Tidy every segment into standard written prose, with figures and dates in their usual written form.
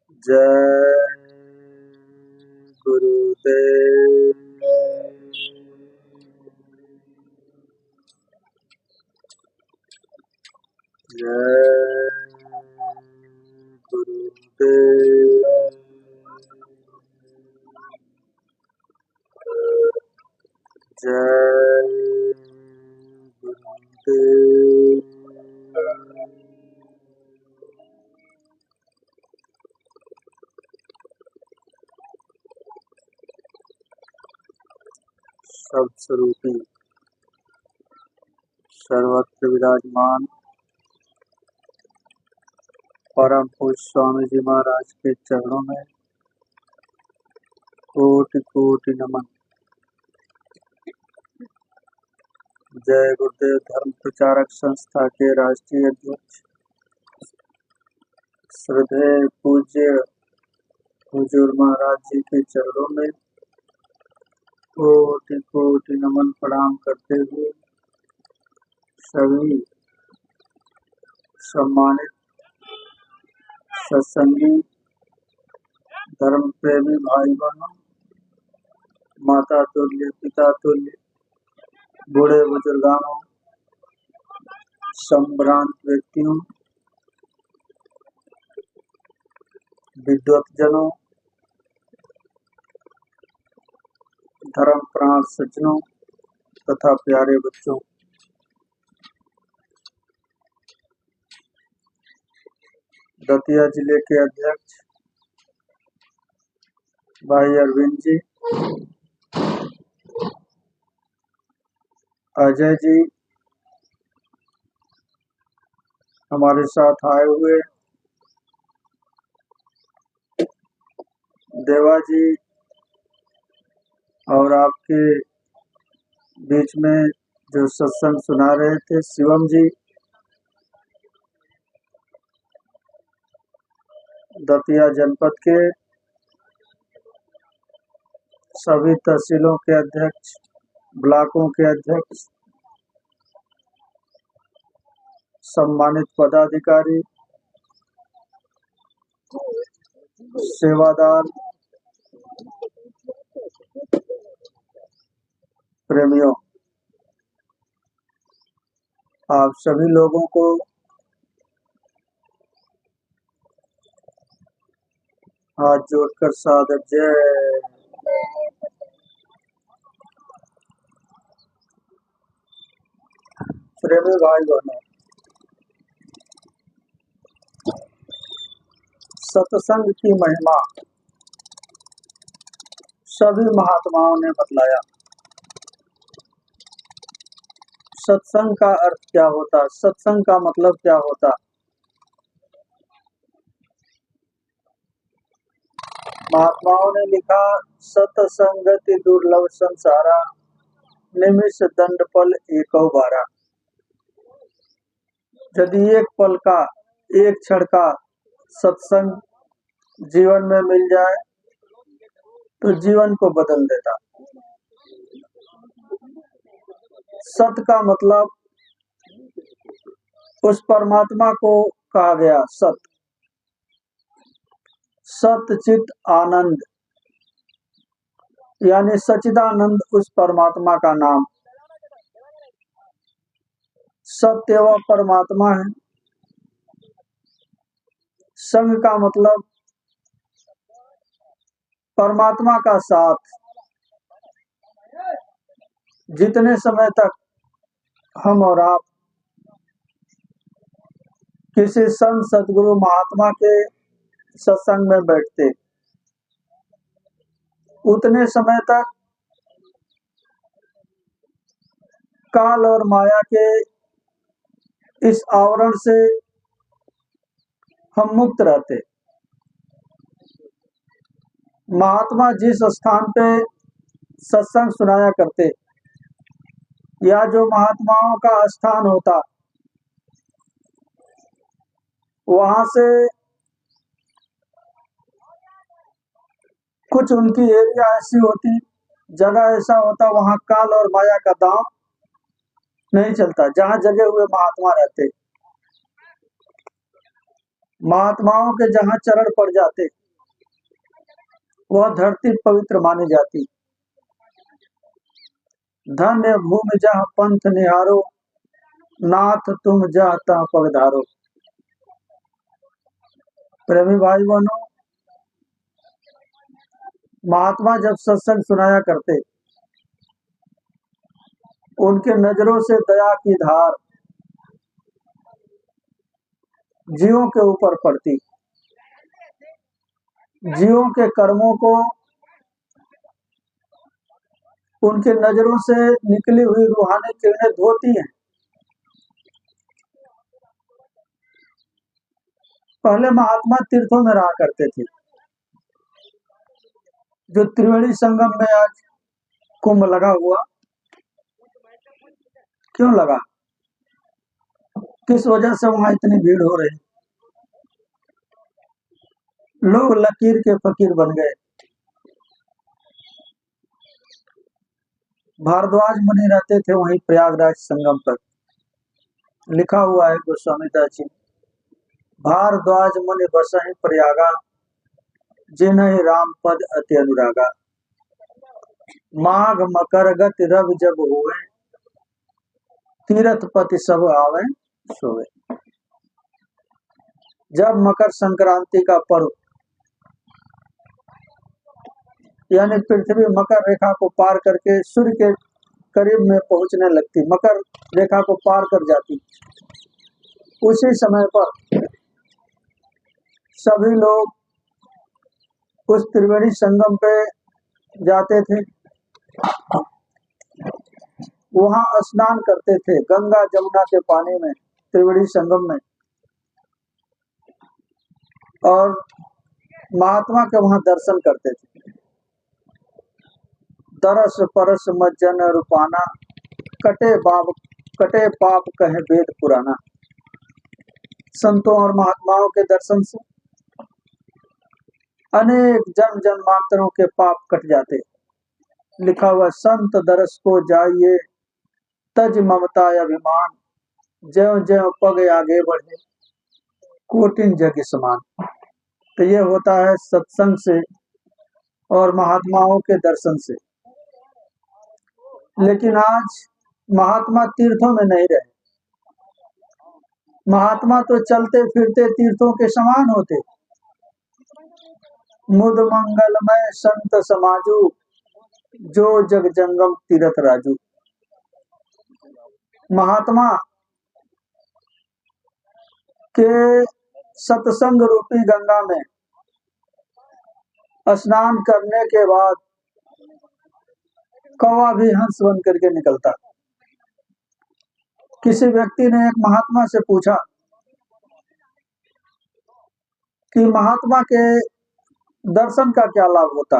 जय गुरुदेव। जय गुरुदेव। जय गुरुदेव। सब स्वरूपी सर्वत्र विराजमान परम पूज्य स्वामी जी महाराज के चरणों में कोटि कोटि नमन। जय गुरुदेव धर्म प्रचारक संस्था के राष्ट्रीय अध्यक्ष श्रद्धेय पूज्य हुजूर महाराज जी के चरणों में कोटि कोटि नमन प्रणाम करते हुए सभी सम्मानित सत्संगी धर्म प्रेमी भाई बहनों, माता तुल्य पिता तुल्य बूढ़े बुजुर्गानों, संभ्रांत व्यक्तियों, विद्वतजनों, धर्म प्राण सज्जनों तथा प्यारे बच्चों, दतिया जिले के अध्यक्ष भाई अरविंद जी, अजय जी, हमारे साथ आए हुए देवा जी और आपके बीच में जो सत्संग सुना रहे थे शिवम जी, दतिया जनपद के सभी तहसीलों के अध्यक्ष, ब्लॉकों के अध्यक्ष, सम्मानित पदाधिकारी, सेवादार, प्रेमियों, आप सभी लोगों को हाथ जोड़कर सादर जय। प्रेमी भाई बहनों, सत्संग की महिमा सभी महात्माओं ने बतलाया। सत्संग का अर्थ क्या होता, सत्संग का मतलब क्या होता। महात्माओं ने लिखा, सत्संगति दुर्लभ संसारा, निमिष दंड पल एको बारा। यदि एक पल का, एक क्षण का सत्संग जीवन में मिल जाए तो जीवन को बदल देता। सत का मतलब उस परमात्मा को कहा गया सत, सत चित आनंद, यानी सच्चिदानंद उस परमात्मा का नाम। सत्य वह परमात्मा है। संग का मतलब परमात्मा का साथ। जितने समय तक हम और आप किसी संत सदगुरु महात्मा के सत्संग में बैठते, उतने समय तक काल और माया के इस आवरण से हम मुक्त रहते। महात्मा जिस स्थान पे सत्संग सुनाया करते या जो महात्माओं का स्थान होता, वहां से कुछ उनकी एरिया ऐसी होती, जगह ऐसा होता, वहां काल और माया का दांव नहीं चलता, जहां जगे हुए महात्मा रहते। महात्माओं के जहाँ चरण पड़ जाते वह धरती पवित्र मानी जाती। धन्य भूमि जहाँ पंथ निहारो, नाथ तुम जहाँ तहाँ पगधारो। प्रेमी भाई बहनों, महात्मा जब सत्संग सुनाया करते, उनके नजरों से दया की धार जीवों के ऊपर पड़ती, जीवों के कर्मों को उनके नजरों से निकली हुई रूहानी किरणें धोती हैं। पहले महात्मा तीर्थों में रहा करते थे। जो त्रिवेणी संगम में आज कुंभ लगा हुआ, क्यों लगा? किस वजह से वहां इतनी भीड़ हो रही? लोग लकीर के फकीर बन गए। भारद्वाज मुनि रहते थे वहीं प्रयागराज संगम पर। लिखा हुआ है गोस्वामी दास जी, भारद्वाज मुनि बसहि प्रयागा, जिन्हि राम पद अति अनुरागा। माघ मकर गति रवि जब हुए, तीरथ पति सब आवे सोवे। जब मकर संक्रांति का पर्व यानी पृथ्वी मकर रेखा को पार करके सूर्य के करीब में पहुंचने लगती, मकर रेखा को पार कर जाती, उसी समय पर सभी लोग उस त्रिवेणी संगम पे जाते थे, वहां स्नान करते थे गंगा जमुना के पानी में, त्रिवेणी संगम में, और महात्मा के वहां दर्शन करते थे। दरस परस मज्जन रूपाना, कटे पाप कहे वेद पुराना। संतों और महात्माओं के दर्शन से अनेक जन्म जन्मांतरों के पाप कट जाते। लिखा हुआ, संत दरस को जाइए तज ममता अभिमान, ज्यों ज्यों पग आगे बढ़े कोटिन जग समान। तो ये होता है सत्संग से और महात्माओं के दर्शन से। लेकिन आज महात्मा तीर्थों में नहीं रहे। महात्मा तो चलते फिरते तीर्थों के समान होते। मुद मंगलमय संत समाजू, जो जग जंगम तीरथ राजू। महात्मा के सत्संग रूपी गंगा में स्नान करने के बाद कौवा भी हंस बन करके निकलता। किसी व्यक्ति ने एक महात्मा से पूछा कि महात्मा के दर्शन का क्या लाभ होता,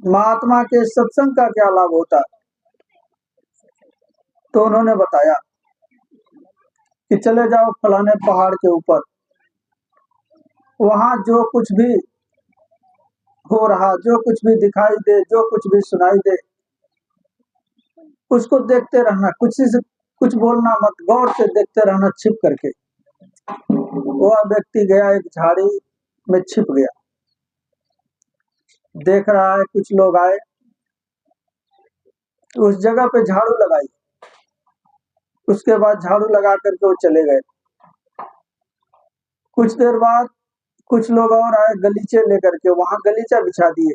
महात्मा के सत्संग का क्या लाभ होता? तो उन्होंने बताया कि चले जाओ फलाने पहाड़ के ऊपर, वहां जो कुछ भी हो रहा, जो कुछ भी दिखाई दे, जो कुछ भी सुनाई दे, उसको देखते रहना, कुछ बोलना मत, गौर से देखते रहना छिप करके। वह व्यक्ति गया, एक झाड़ी में छिप गया, देख रहा है कुछ लोग आए, उस जगह पे झाड़ू लगाई, उसके बाद झाड़ू लगा करके वो चले गए। कुछ देर बाद कुछ लोग और आए गलीचे लेकर के, वहां गलीचा बिछा दिए।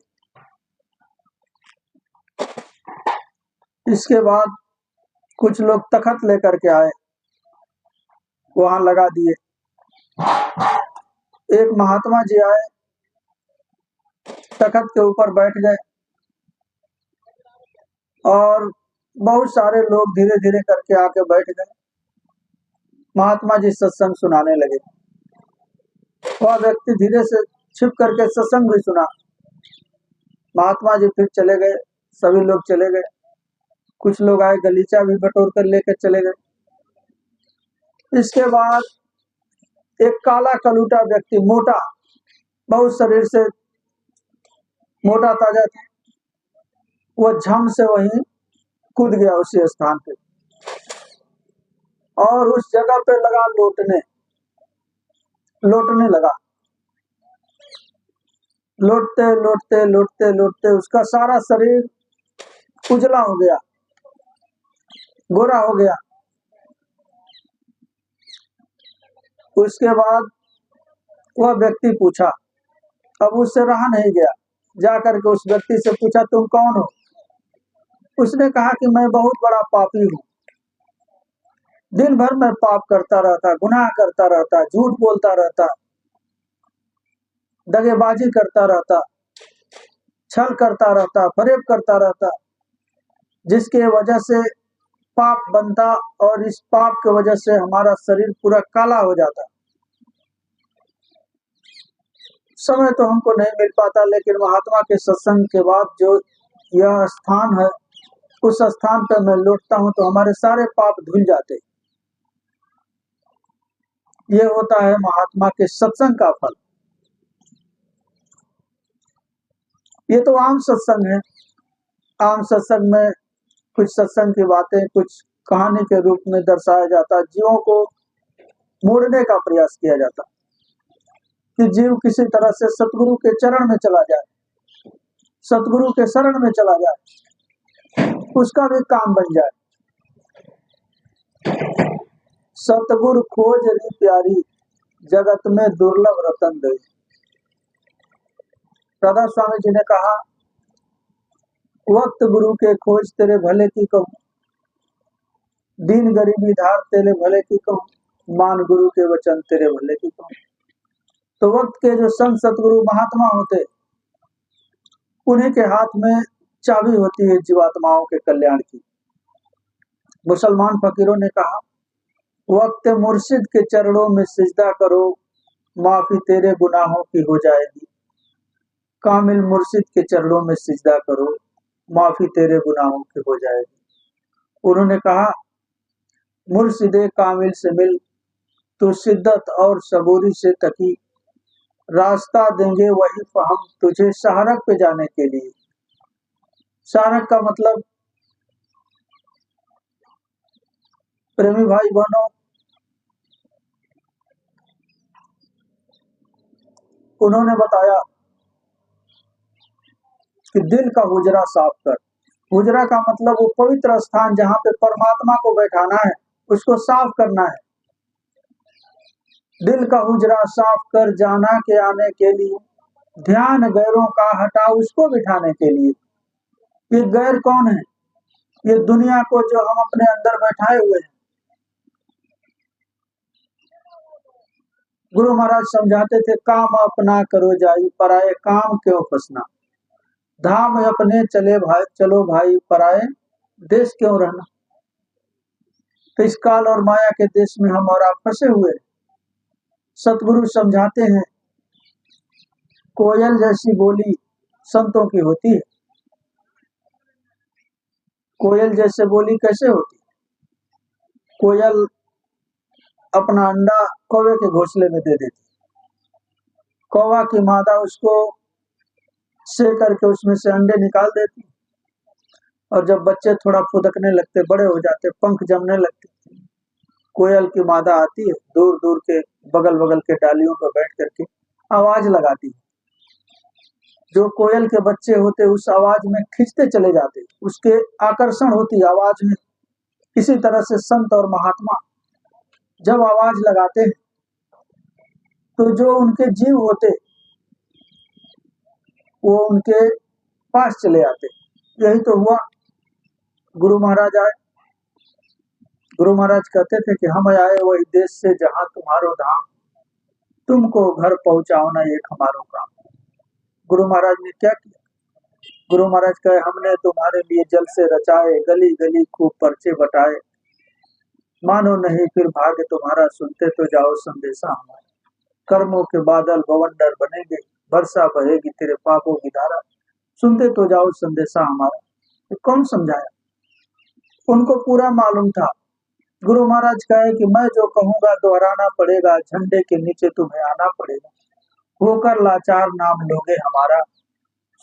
इसके बाद कुछ लोग तखत लेकर के आए, वहां लगा दिए। एक महात्मा जी आए, तखत के ऊपर बैठ गए और बहुत सारे लोग धीरे धीरे करके आके बैठ गए। महात्मा जी सत्संग सुनाने लगे। वह व्यक्ति धीरे से छिप करके सत्संग भी सुना। महात्मा जी फिर चले गए, सभी लोग चले गए। कुछ लोग आए, गलीचा भी बटोर कर लेकर चले गए। इसके बाद एक काला कलूटा व्यक्ति, मोटा, बहुत शरीर से मोटा ताजा था, वह झम से वहीं कूद गया उसी स्थान पे और उस जगह पे लगा लौटने। लौटने लगा। लौटते लौटते लौटते लौटते उसका सारा शरीर उजला हो गया, गोरा हो गया। उसके बाद वह व्यक्ति पूछा, अब उससे रहा नहीं गया, जाकर के उस व्यक्ति से पूछा, तुम कौन हो? उसने कहा कि मैं बहुत बड़ा पापी हूँ, दिन भर मैं पाप करता रहता, गुनाह करता रहता, झूठ बोलता रहता, दगेबाजी करता रहता, छल करता रहता, फरेब करता रहता, जिसके वजह से पाप बनता और इस पाप की वजह से हमारा शरीर पूरा काला हो जाता। समय तो हमको नहीं मिल पाता, लेकिन महात्मा के सत्संग के बाद जो यह स्थान है, उस स्थान पर मैं लौटता हूँ तो हमारे सारे पाप धुल जाते। ये होता है महात्मा के सत्संग का फल। ये तो आम सत्संग है। आम सत्संग में कुछ सत्संग की बातें कुछ कहानी के रूप में दर्शाया जाता, जीवों को मोड़ने का प्रयास किया जाता कि जीव किसी तरह से सतगुरु के चरण में चला जाए, सतगुरु के शरण में चला जाए, उसका भी काम बन जाए। सतगुरु खोज री प्यारी, जगत में दुर्लभ रतन दे। राधा स्वामी जी ने कहा, वक्त गुरु के खोज तेरे भले की कहूँ, दीन गरीबी धार तेरे भले की कहूँ, मान गुरु के वचन तेरे भले की कहूँ। तो वक्त के जो संत सतगुरु महात्मा होते, उन्हीं के हाथ में चाबी होती है जीवात्माओं के कल्याण की। मुसलमान फकीरों ने कहा, वक्त मुर्शिद के चरणों में सिजदा करो, माफी तेरे गुनाहों की हो जाएगी। कामिल मुर्शिद के चरणों में सिजदा करो, माफी तेरे गुनाहों की हो जाएगी। उन्होंने कहा, मुर्शिदे कामिल से मिल, तो शिद्दत और सबूरी से तकी, रास्ता देंगे वही फहम तुझे शाहरग पे जाने के लिए। शाहरग का मतलब प्रेमी भाई बहनों, उन्होंने बताया कि दिल का हुजरा साफ कर। हुजरा का मतलब वो पवित्र स्थान जहाँ पे परमात्मा को बैठाना है, उसको साफ करना है। दिल का हुजरा साफ कर जाना के आने के लिए, ध्यान गैरों का हटा उसको बिठाने के लिए। ये गैर कौन है? ये दुनिया को जो हम अपने अंदर बैठाए हुए हैं। गुरु महाराज समझाते थे, काम अपना करो जाई, पराए काम क्यों फंसना। धाम अपने चले भाई, चलो भाई, पराए देश क्यों रहना। तो इस काल और माया के देश में हम और आप फंसे हुए। सतगुरु समझाते हैं, कोयल जैसी बोली संतों की होती है। कोयल जैसे बोली कैसे होती? कोयल अपना अंडा कौवे के घोंसले में दे देती, कौवा की मादा उसको से करके उसमें से अंडे निकाल देती, और जब बच्चे थोड़ा फुदकने लगते, बड़े हो जाते, पंख जमने लगते, कोयल की मादा आती है, दूर दूर के बगल बगल के डालियों पर बैठ करके आवाज लगाती है। जो कोयल के बच्चे होते उस आवाज में खींचते चले जाते, उसके आकर्षण होती आवाज में। इसी तरह से संत और महात्मा जब आवाज लगाते हैं तो जो उनके जीव होते वो उनके पास चले आते। यही तो हुआ। गुरु महाराज आए, गुरु महाराज कहते थे कि हम आए वही देश से जहां तुम्हारो धाम, तुमको घर पहुंचाओ ना एक हमारो काम। गुरु महाराज ने क्या किया? गुरु महाराज कहे, हमने तुम्हारे लिए जल से रचाए, गली गली खूब पर्चे बटाए, मानो नहीं फिर भाग्य तुम्हारा, सुनते तो जाओ संदेशा हमारा। कर्मों के बादल बवंडर बनेंगे, वर्षा बहेगी तेरे पापों की धारा, सुनते तो जाओ संदेशा हमारा। तो कौन समझाया? उनको पूरा मालूम था। गुरु महाराज कहे कि मैं जो कहूंगा दोहराना पड़ेगा, झंडे के नीचे तुम्हें आना पड़ेगा, होकर लाचार नाम लोगे हमारा,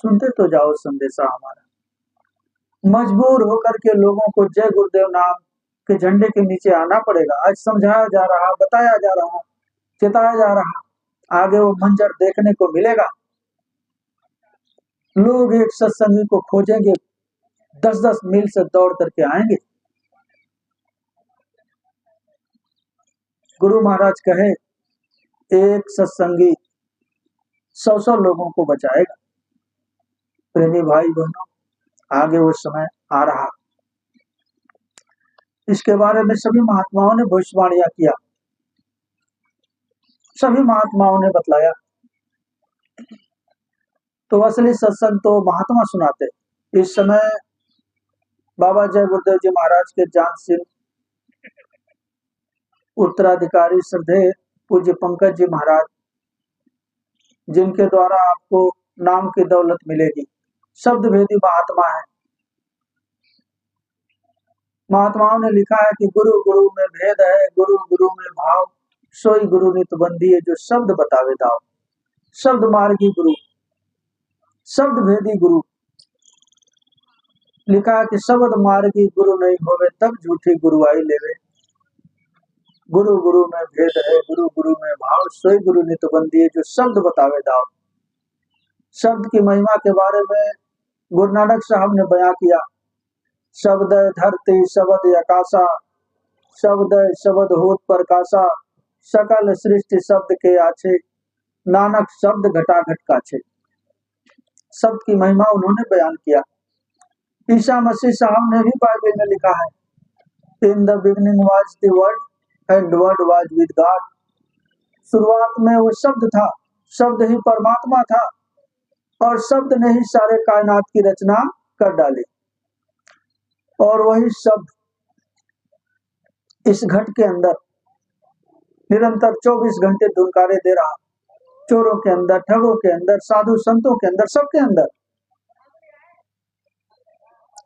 सुनते तो जाओ संदेशा हमारा। मजबूर होकर के लोगों को जय गुरुदेव नाम के झंडे के नीचे आना पड़ेगा। आज समझाया जा रहा, बताया जा रहा, चेताया जा रहा आगे वो मंजर देखने को मिलेगा। लोग एक सत्संगी को खोजेंगे, 10-10 मील से दौड़ करके आएंगे। गुरु महाराज कहे एक सत्संगी 100 लोगों को बचाएगा। प्रेमी भाई बहनों, आगे वो समय आ रहा। इसके बारे में सभी महात्माओं ने भविष्यवाणियां किया, सभी महात्माओं ने बतलाया। तो असली सत्संग तो महात्मा सुनाते। इस समय बाबा जय गुरुदेव जी महाराज के जानशील उत्तराधिकारी श्रद्धेय पूज्य पंकज जी महाराज, जिनके द्वारा आपको नाम की दौलत मिलेगी, शब्द भेदी महात्मा है। महात्माओं ने लिखा है कि गुरु गुरु में भेद है, गुरु गुरु में भाव, सोई गुरु नित बंदी है, जो शब्द बतावे दाव। शब्द मार्गी गुरु, शब्द भेदी गुरु। लिखा है कि शब्द मार्गी गुरु नहीं होवे, तब झूठी गुरु आई लेवे। गुरु गुरु में भेद है, गुरु गुरु में भाव, सोई गुरु नित बंदी है, जो शब्द बतावे दाव। शब्द की महिमा के बारे में गुरु नानक साहब ने बयां किया। शब्द धरती शब्द आकाशा, शब्द शब्द होत प्रकाशा, सकल सृष्टि शब्द के आछे, नानक शब्द घटाघट काछे। शब्द की महिमा उन्होंने बयान किया। ईसा मसीह साहब ने भी बाइबल में लिखा है, in the beginning was the word and word was with God. शुरुआत में वो शब्द था, शब्द ही परमात्मा था, और शब्द ने ही सारे कायनात की रचना कर डाली। और वही शब्द इस घट के अंदर निरंतर 24 घंटे धुनकारे दे रहा। चोरों के अंदर, ठगों के अंदर, साधु संतों के अंदर, सबके अंदर।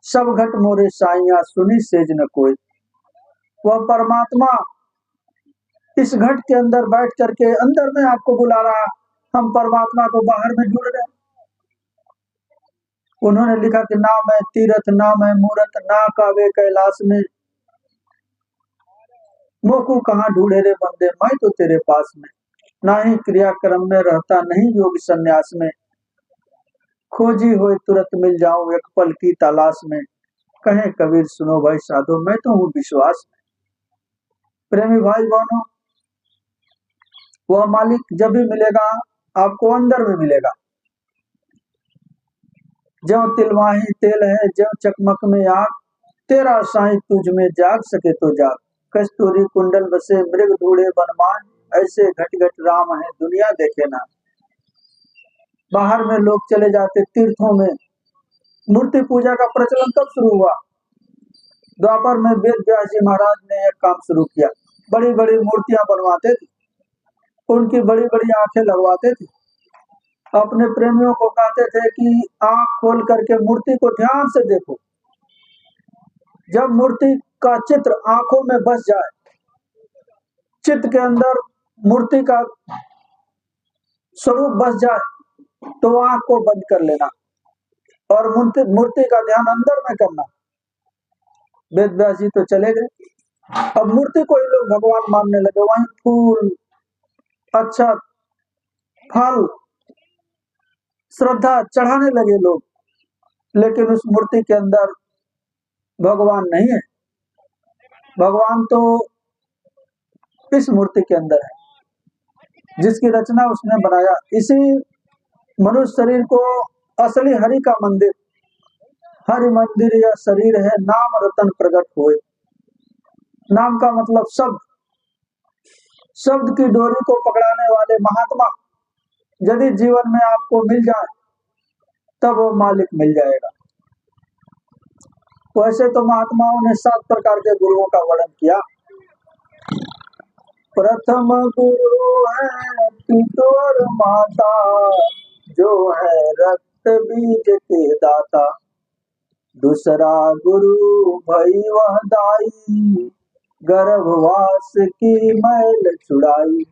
सब घट मोरे साइया सुनी सेज न कोई। वह परमात्मा इस घट के अंदर बैठ करके अंदर में आपको बुला रहा। हम परमात्मा को बाहर में जुड़ रहे। उन्होंने लिखा कि ना मैं तीरथ, ना मैं मूरत, ना कावे कैलाश में, मोकू कहाँ ढूंढे रे बंदे, मैं तो तेरे पास में। ना ही क्रियाक्रम में रहता, नहीं योग संन्यास में, खोजी हुए तुरंत मिल जाऊं एक पल की तलाश में। कहे कबीर सुनो भाई साधो, मैं तो हूँ विश्वास में। प्रेमी भाई बहनों, वह मालिक जब भी मिलेगा आपको अंदर में मिलेगा। ज्यों तिलवाही तेल है, ज्यों चकमक में आग, तेरा साईं तुझ में जाग सके तो जाग। कस्तूरी कुंडल बसे मृग ढूंढे बनमान, ऐसे घट घट राम है दुनिया देखे ना। बाहर में लोग चले जाते तीर्थों में। मूर्ति पूजा का प्रचलन कब शुरू हुआ? द्वापर में वेद व्यास जी महाराज ने एक काम शुरू किया। बड़ी बड़ी मूर्तियां बनवाते थे, उनकी बड़ी बड़ी आंखें लगवाते थे। अपने प्रेमियों को कहते थे कि आंख खोल करके मूर्ति को ध्यान से देखो। जब मूर्ति का चित्र आंखों में बस जाए, चित्त के अंदर मूर्ति का स्वरूप बस जाए, तो आंख को बंद कर लेना और मूर्ति का ध्यान अंदर में करना। वेद व्यास जी तो चले गए। अब मूर्ति को ही लोग भगवान मानने लगे। वहीं फूल, अक्षत, फल, श्रद्धा चढ़ाने लगे लोग, लेकिन उस मूर्ति के अंदर भगवान नहीं है। भगवान तो इस मूर्ति के अंदर है, जिसकी रचना उसने बनाया। इसी मनुष्य शरीर को असली हरि का मंदिर, हरि मंदिर या शरीर है, नाम रतन प्रकट हुए। नाम का मतलब शब्द, शब्द की डोरी को पकड़ाने वाले महात्मा यदि जीवन में आपको मिल जाए, तब वो मालिक मिल जाएगा। वैसे तो महात्माओं ने 7 प्रकार के गुरुओं का वर्णन किया। प्रथम गुरु है पिता और माता, जो है रक्त बीज के दाता। दूसरा गुरु भई वह दाई, गर्भवास की मैल छुड़ाई।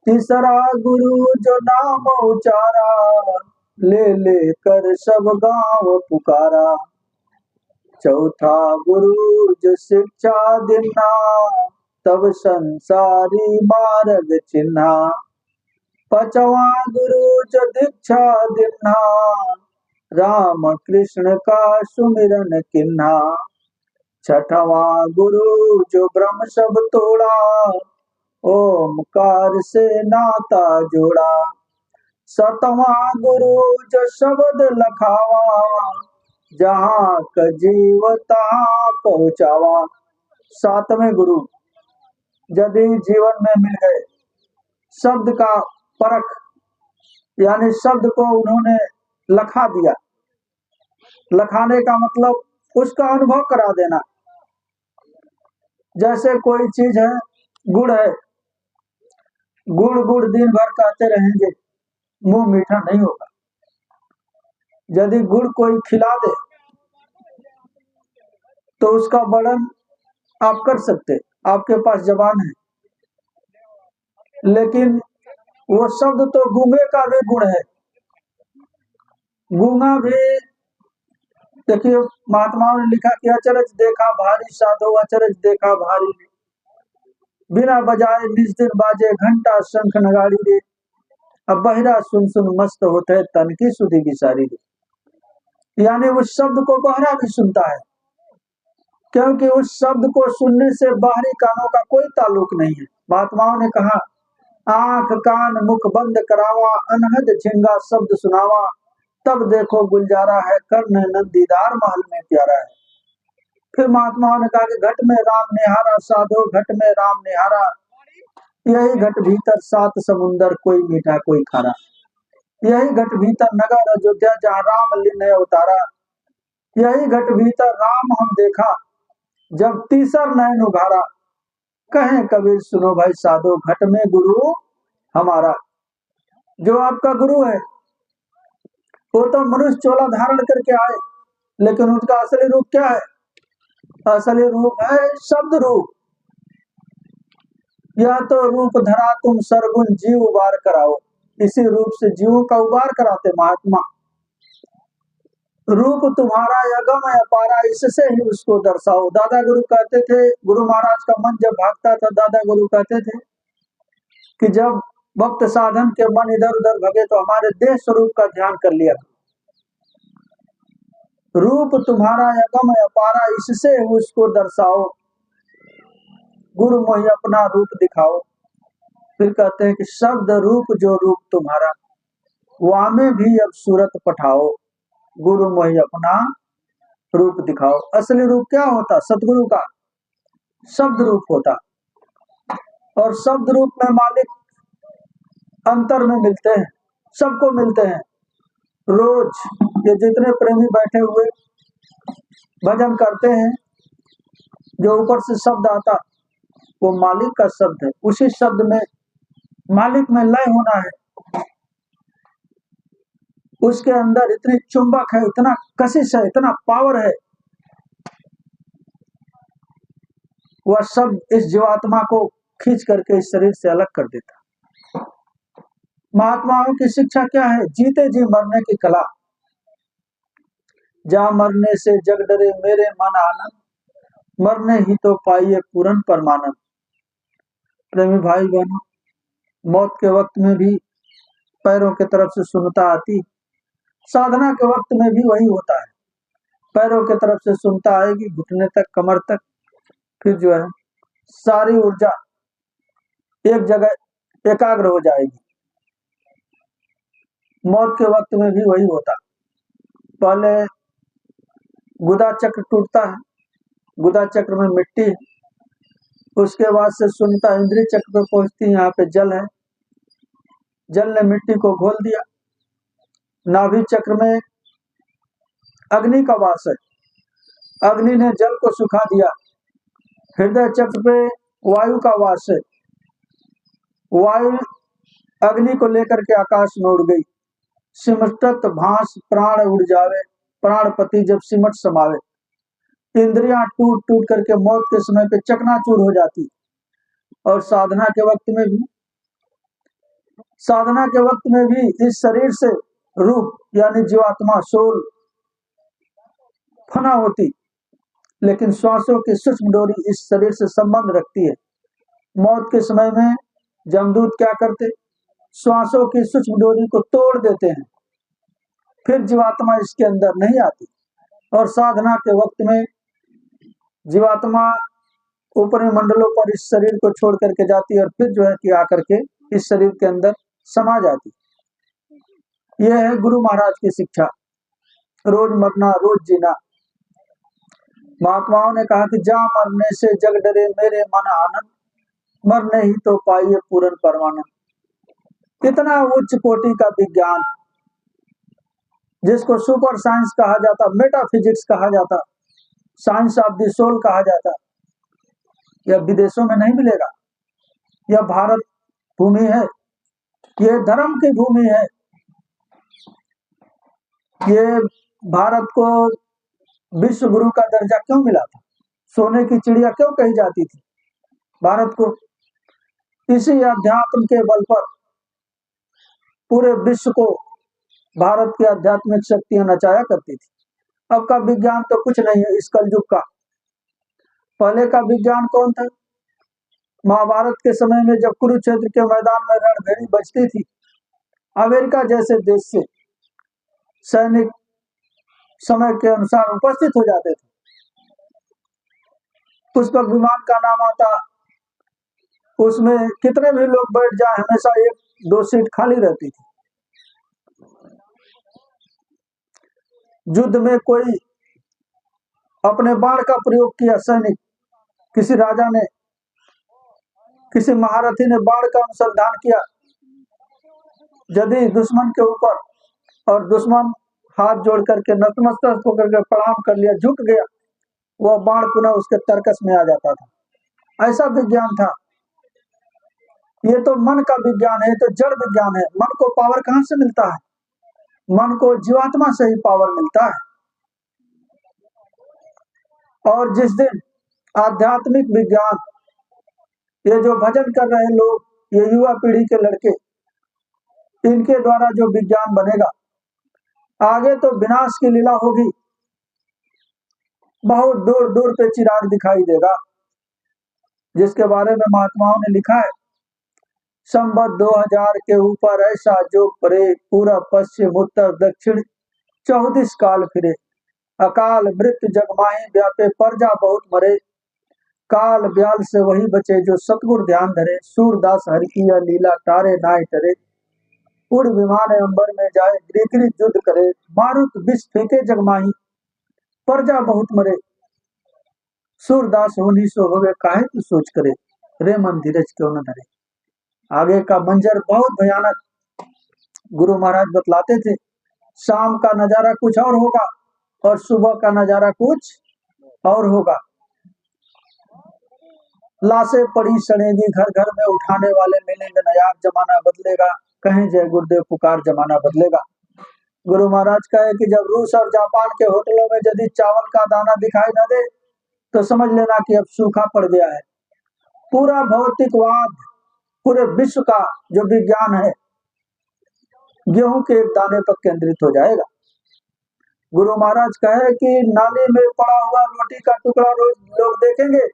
तीसरा गुरु जो नाम उचारा, ले ले कर सब गांव पुकारा। चौथा गुरु जो शिक्षा देना, तब संसारी मार्ग चिन्हा। पचवा गुरु जो दीक्षा दिन्हा, राम कृष्ण का सुमिरन किन्हा। छठवा गुरु जो ब्रह्म सब तोड़ा, ओमकार से नाता जोड़ा। सतवा गुरु जो शब्द लखावा, जहाँ का जीव तहाँ पहुँचावा। सातवें गुरु यदि जीवन में मिल गए, शब्द का परख यानी शब्द को उन्होंने लखा दिया। लखाने का मतलब उसका अनुभव करा देना। जैसे कोई चीज है, गुड़ है, गुड़ गुड़ दिन भर कहते रहेंगे, मुंह मीठा नहीं होगा। यदि गुड़ कोई खिला दे तो उसका वर्णन आप कर सकते, आपके पास जबान है, लेकिन वो शब्द तो गूंगे का भी गुण है। गूंगा भी, देखिए महात्माओं ने लिखा कि अचरज देखा भारी साधो, अचरज देखा भारी, बिना बजाए निज दिन बाजे घंटा शंख नगाड़ी रे। अब बहिरा सुन सुन मस्त होते तन की सुधी बिसारी रे। यानी उस शब्द को बहरा भी सुनता है, क्योंकि उस शब्द को सुनने से बाहरी कानों का कोई ताल्लुक नहीं है। महात्माओं ने कहा, आंख कान मुख बंद करावा, अनहद झिंगा शब्द सुनावा, तब देखो गुलजारा है, कर्ण नंदीदार महल में प्यारा है। फिर महात्माओं ने कहा कि घट में राम निहारा साधो, घट में राम निहारा, यही घट भीतर सात समुंदर, कोई मीठा कोई खारा। यही घट भीतर नगर अयोध्या, जहाँ राम लीन उतारा। यही घट भीतर राम हम देखा, जब तीसर नयन उघारा। कहें कबीर सुनो भाई साधो, घट में गुरु हमारा। जो आपका गुरु है वो तो मनुष्य चोला धारण करके आए, लेकिन उसका असली रूप क्या है? असली रूप है शब्द रूप। यह तो रूप धरा तुम सरगुन जीव उबार कराओ, इसी रूप से जीवों का उबार कराते महात्मा। रूप तुम्हारा अगम अपारा, इससे ही उसको दर्शाओ। दादा गुरु कहते थे, गुरु महाराज का मन जब भागता था, दादा गुरु कहते थे कि जब भक्त साधन के मन इधर उधर भगे तो हमारे देह स्वरूप का ध्यान कर लिया। रूप तुम्हारा अगम अपारा, इससे उसको दर्शाओ, गुरु मोहि अपना रूप दिखाओ। फिर कहते हैं कि शब्द रूप जो रूप तुम्हारा, वामे भी अब सूरत पठाओ, गुरु मोहि अपना रूप दिखाओ। असली रूप क्या होता? सतगुरु का शब्द रूप होता। और शब्द रूप में मालिक अंतर में मिलते हैं, सबको मिलते हैं। रोज ये जितने प्रेमी बैठे हुए भजन करते हैं, जो ऊपर से शब्द आता वो मालिक का शब्द है। उसी शब्द में मालिक में लय होना है। उसके अंदर इतनी चुंबक है, इतना कशिश है, इतना पावर है। वह शब्द इस जीवात्मा को खींच करके इस शरीर से अलग कर देता। महात्माओं की शिक्षा क्या है? जीते जी मरने की कला। जा मरने से जग डरे मेरे मन आनंद, मरने ही तो पाइए पूर्ण परमानंद। प्रेमी भाई बहनों, मौत के वक्त में भी पैरों की तरफ से सुनता आती, साधना के वक्त में भी वही होता है। पैरों की तरफ से सुनता आएगी, घुटने तक, कमर तक, फिर जो है सारी ऊर्जा एक जगह एकाग्र हो जाएगी। मौत के वक्त में भी वही होता। पहले गुदा चक्र टूटता है, गुदा चक्र में मिट्टी है, उसके बाद से सुनता इंद्रिय चक्र पे पहुंचती, यहाँ पे जल है, जल ने मिट्टी को घोल दिया। नाभि चक्र में अग्नि का वास है, अग्नि ने जल को सुखा दिया। हृदय चक्र पे वायु का वास है, वायु अग्नि को लेकर के आकाश में उड़ गई। सिमटत भांस प्राण उड़ जावे, प्राणपति जब सिमट समावे। इंद्रियां टूट टूट करके मौत के समय पे चकनाचूर हो जाती। और साधना के वक्त में भी, साधना के वक्त में भी इस शरीर से रूप यानी जीवात्मा सोल फना होती, लेकिन श्वासों की सूक्ष्म डोरी इस शरीर से संबंध रखती है। मौत के समय में जमदूत क्या करते? श्वासों की सूक्ष्म डोरी को तोड़ देते हैं, फिर जीवात्मा इसके अंदर नहीं आती और साधना के वक्त में जीवात्मा ऊपरी मंडलों पर इस शरीर को छोड़ करके जाती है और फिर जो है कि आकर के इस शरीर के अंदर समा जाती। यह है गुरु महाराज की शिक्षा, रोज मरना रोज जीना। महात्माओं ने कहा कि जा मरने से जग डरे मेरे मन आनंद, मरने ही तो पाइए पूर्ण परमानंद। कितना उच्च कोटि का विज्ञान, जिसको सुपर साइंस कहा जाता, मेटाफिजिक्स कहा जाता, साइंस ऑफ द सोल कहा जाता, यह विदेशों में नहीं मिलेगा। यह भारत भूमि है, यह धर्म की भूमि है। ये भारत को विश्व गुरु का दर्जा क्यों मिला था, सोने की चिड़िया क्यों कही जाती थी भारत को? इसी अध्यात्म के बल पर पूरे विश्व को भारत की आध्यात्मिक शक्तियां नचाया करती थी। अब का विज्ञान तो कुछ नहीं है इस कलयुग का। पहले का विज्ञान कौन था? महाभारत के समय में जब कुरुक्षेत्र के मैदान में रणभेरी बजती थी, अमेरिका जैसे देश से सैनिक समय के अनुसार उपस्थित हो जाते थे। पुष्पक विमान का नाम आता, उसमें कितने भी लोग बैठ जाए हमेशा 1-2 सीट खाली रहती थी। युद्ध में कोई अपने बाण का प्रयोग किया, सैनिक, किसी राजा ने, किसी महारथी ने बाण का अनुसंधान किया, यदि दुश्मन के ऊपर और दुश्मन हाथ जोड़ करके नतमस्तक होकर के प्रणाम कर लिया, झुक गया, वह बाण पुनः उसके तर्कस में आ जाता था। ऐसा विज्ञान था। ये तो मन का विज्ञान है, तो जड़ विज्ञान है। मन को पावर कहां से मिलता है? मन को जीवात्मा से ही पावर मिलता है। और जिस दिन आध्यात्मिक विज्ञान, ये जो भजन कर रहे लोग, ये युवा पीढ़ी के लड़के, इनके द्वारा जो विज्ञान बनेगा, आगे तो विनाश की लीला होगी। बहुत दूर दूर पे चिराग दिखाई देगा, जिसके बारे में महात्माओं ने लिखा है, संवत 2000 के ऊपर ऐसा जो परे, पूरा पश्चिम उत्तर दक्षिण 34 काल फिरे, अकाल मृत्यु जगमाही व्यापे, प्रजा बहुत मरे, काल ब्याल से वही बचे जो सतगुर ध्यान धरे, सूरदास हरि की यह लीला तारे नाय टरे, उड़ विमान अंबर में जाए ग्रीकरी युद्ध करे, मारुत विष फेंके जगमाही, प्रजा बहुत मरे, सूरदास होनी सो होवे काहे तू सोच करे, रे मन धीरज क्यों न धरे। आगे का मंजर बहुत भयानक गुरु महाराज बतलाते थे। शाम का नजारा कुछ और होगा और सुबह का नजारा कुछ और होगा। लाशें पड़ी सड़ेगी, घर घर में उठाने वाले मिलेंगे नयाब, जमाना बदलेगा, कहें जय गुरुदेव पुकार, जमाना बदलेगा। गुरु महाराज कहे कि जब रूस और जापान के होटलों में यदि चावल का दाना दिखाई न दे तो समझ लेना कि अब सूखा पड़ गया है। पूरा भौतिकवाद, पूरे विश्व का जो विज्ञान है, गेहूं के एक दाने पर केंद्रित हो जाएगा। गुरु महाराज कहे कि नाली में पड़ा हुआ रोटी का टुकड़ा रोज लोग देखेंगे,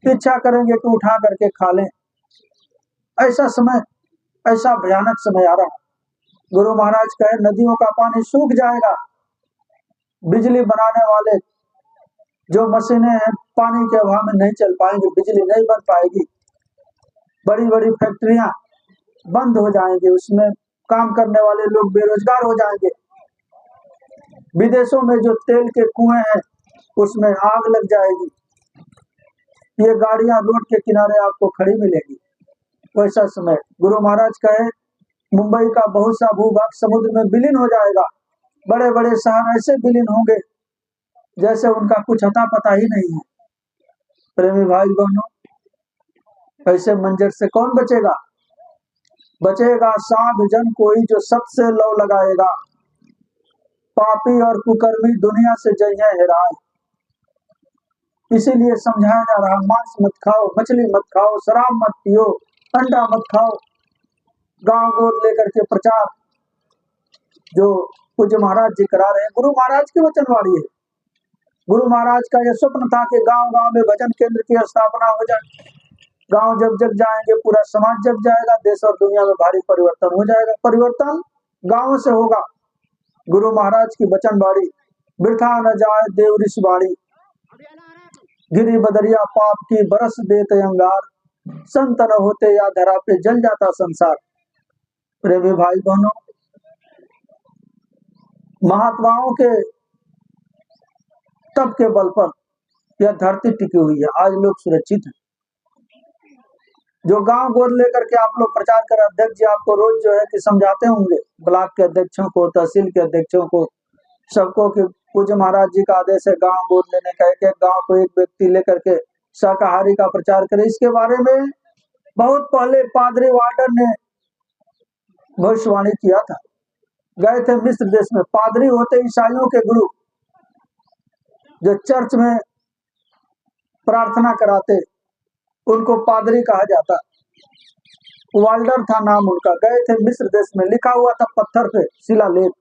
इच्छा करेंगे कि उठा करके खा लें। ऐसा समय, ऐसा भयानक समय आ रहा। गुरु महाराज कहे नदियों का पानी सूख जाएगा, बिजली बनाने वाले जो मशीनें हैं पानी के अभाव में नहीं चल पाएंगे, बिजली नहीं बन पाएगी, बड़ी बड़ी फैक्ट्रियां बंद हो जाएंगी, उसमें काम करने वाले लोग बेरोजगार हो जाएंगे। विदेशों में जो तेल के कुएं हैं उसमें आग लग जाएगी, ये गाड़ियां रोड के किनारे आपको खड़ी मिलेगी। वैसा समय गुरु महाराज कहे मुंबई का बहुत सा भूभाग समुद्र में विलीन हो जाएगा, बड़े बड़े शहर ऐसे विलीन होंगे जैसे उनका कुछ अता पता ही नहीं है। प्रेमी भाई बहनों, ऐसे मंजर से कौन बचेगा? बचेगा साधु जन कोई जो सबसे लौ लगाएगा, पापी और कुकर्मी दुनिया से जइए हेराए। इसीलिए समझाया जा रहा, मांस मत खाओ, मछली मत खाओ, शराब मत पियो, अंडा मत खाओ। गांव गोद लेकर के प्रचार जो पूज्य महाराज जी करा रहे हैं, गुरु महाराज की वचनवाणी है। गुरु महाराज का यह स्वप्न था कि गांव गांव में भजन केंद्र की स्थापना हो जाए, गांव जब जग जाएंगे, पूरा समाज जग जाएगा, देश और दुनिया में भारी परिवर्तन हो जाएगा। परिवर्तन गांव से होगा। गुरु महाराज की वचन बाड़ी, वृथा न जाए देव ऋषि बाड़ी, गिरी बदरिया पाप की बरस देते अंगार, संत न होते या धरा पे जल जाता संसार। प्रेमी भाई बहनों, महात्माओं के तप के बल पर यह धरती टिकी हुई है। आज लोग सुरक्षित हैं। जो गांव गोद लेकर के आप लोग प्रचार कर, अध्यक्ष जी आपको रोज जो है कि समझाते होंगे, ब्लॉक के अध्यक्षों को, तहसील के अध्यक्षों को, सबको कि पूज्य महाराज जी का आदेश है गांव गोद लेने का, एक एक गांव को एक व्यक्ति लेकर के शाकाहारी का प्रचार करे। इसके बारे में बहुत पहले पादरी वार्डन ने भविष्यवाणी किया था। गए थे मिस्र देश में। पादरी होते ईसाइयों के गुरु, जो चर्च में प्रार्थना कराते, उनको पादरी कहा जाता। वाल्डर था नाम उनका। गए थे मिस्र देश में। लिखा हुआ था पत्थर पे, शिलालेख,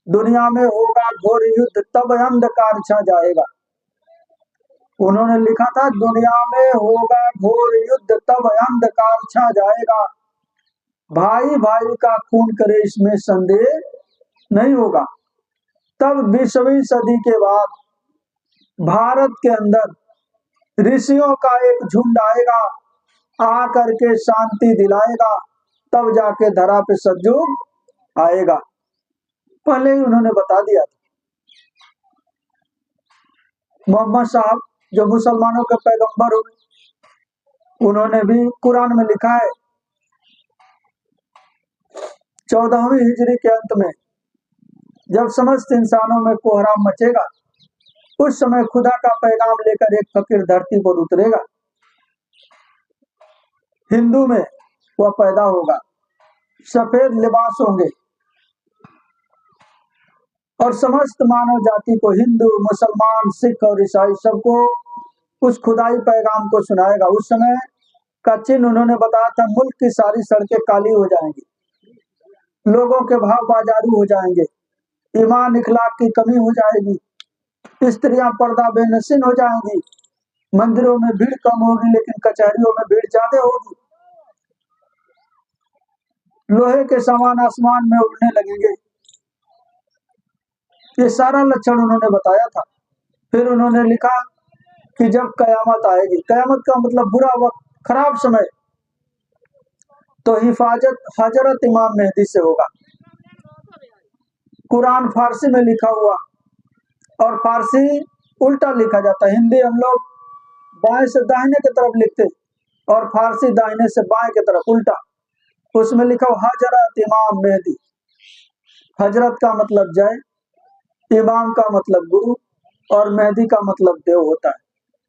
दुनिया में होगा घोर युद्ध तब अंधकार छा जाएगा। उन्होंने लिखा था दुनिया में होगा घोर युद्ध तब अंधकार छा जाएगा, भाई भाई का खून करे इसमें संदेह नहीं होगा। तब 20वीं सदी के बाद भारत के अंदर ऋषियों का एक झुंड आएगा, आ करके शांति दिलाएगा, तब जाके धरा पे सतयुग आएगा। पहले ही उन्होंने बता दिया था। मोहम्मद साहब जो मुसलमानों के पैगंबर हुए, उन्होंने भी कुरान में लिखा है 14वीं हिजरी के अंत में जब समस्त इंसानों में कोहराम मचेगा, उस समय खुदा का पैगाम लेकर एक फकीर धरती पर उतरेगा। हिंदू में वह पैदा होगा, सफेद लिबास होंगे और समस्त मानव जाति को, हिंदू, मुसलमान, सिख और ईसाई, सबको उस खुदाई पैगाम को सुनाएगा। उस समय का चिन्ह उन्होंने बताया था, मुल्क की सारी सड़कें काली हो जाएंगी, लोगों के भाव बाजारू हो जाएंगे, ईमान इखलाक की कमी हो जाएगी, स्त्रियां पर्दा बेनसीन हो जाएंगी, मंदिरों में भीड़ कम होगी लेकिन कचहरियों में भीड़ ज्यादा होगी, लोहे के सामान आसमान में उड़ने लगेंगे। ये सारा लक्षण उन्होंने बताया था। फिर उन्होंने लिखा कि जब कयामत आएगी, कयामत का मतलब बुरा वक्त, खराब समय, तो हिफाजत हजरत इमाम मेहदी से होगा। कुरान फारसी में लिखा हुआ, और फारसी उल्टा लिखा जाता है। हिंदी हम लोग बाएं से दाहिने की तरफ लिखते और फारसी दाहिने से बाएं की तरफ, उल्टा। उसमें लिखा हुआ हजरत इमाम मेहदी। हजरत का मतलब जय, इमाम का मतलब गुरु, और मेहदी का मतलब देव होता है।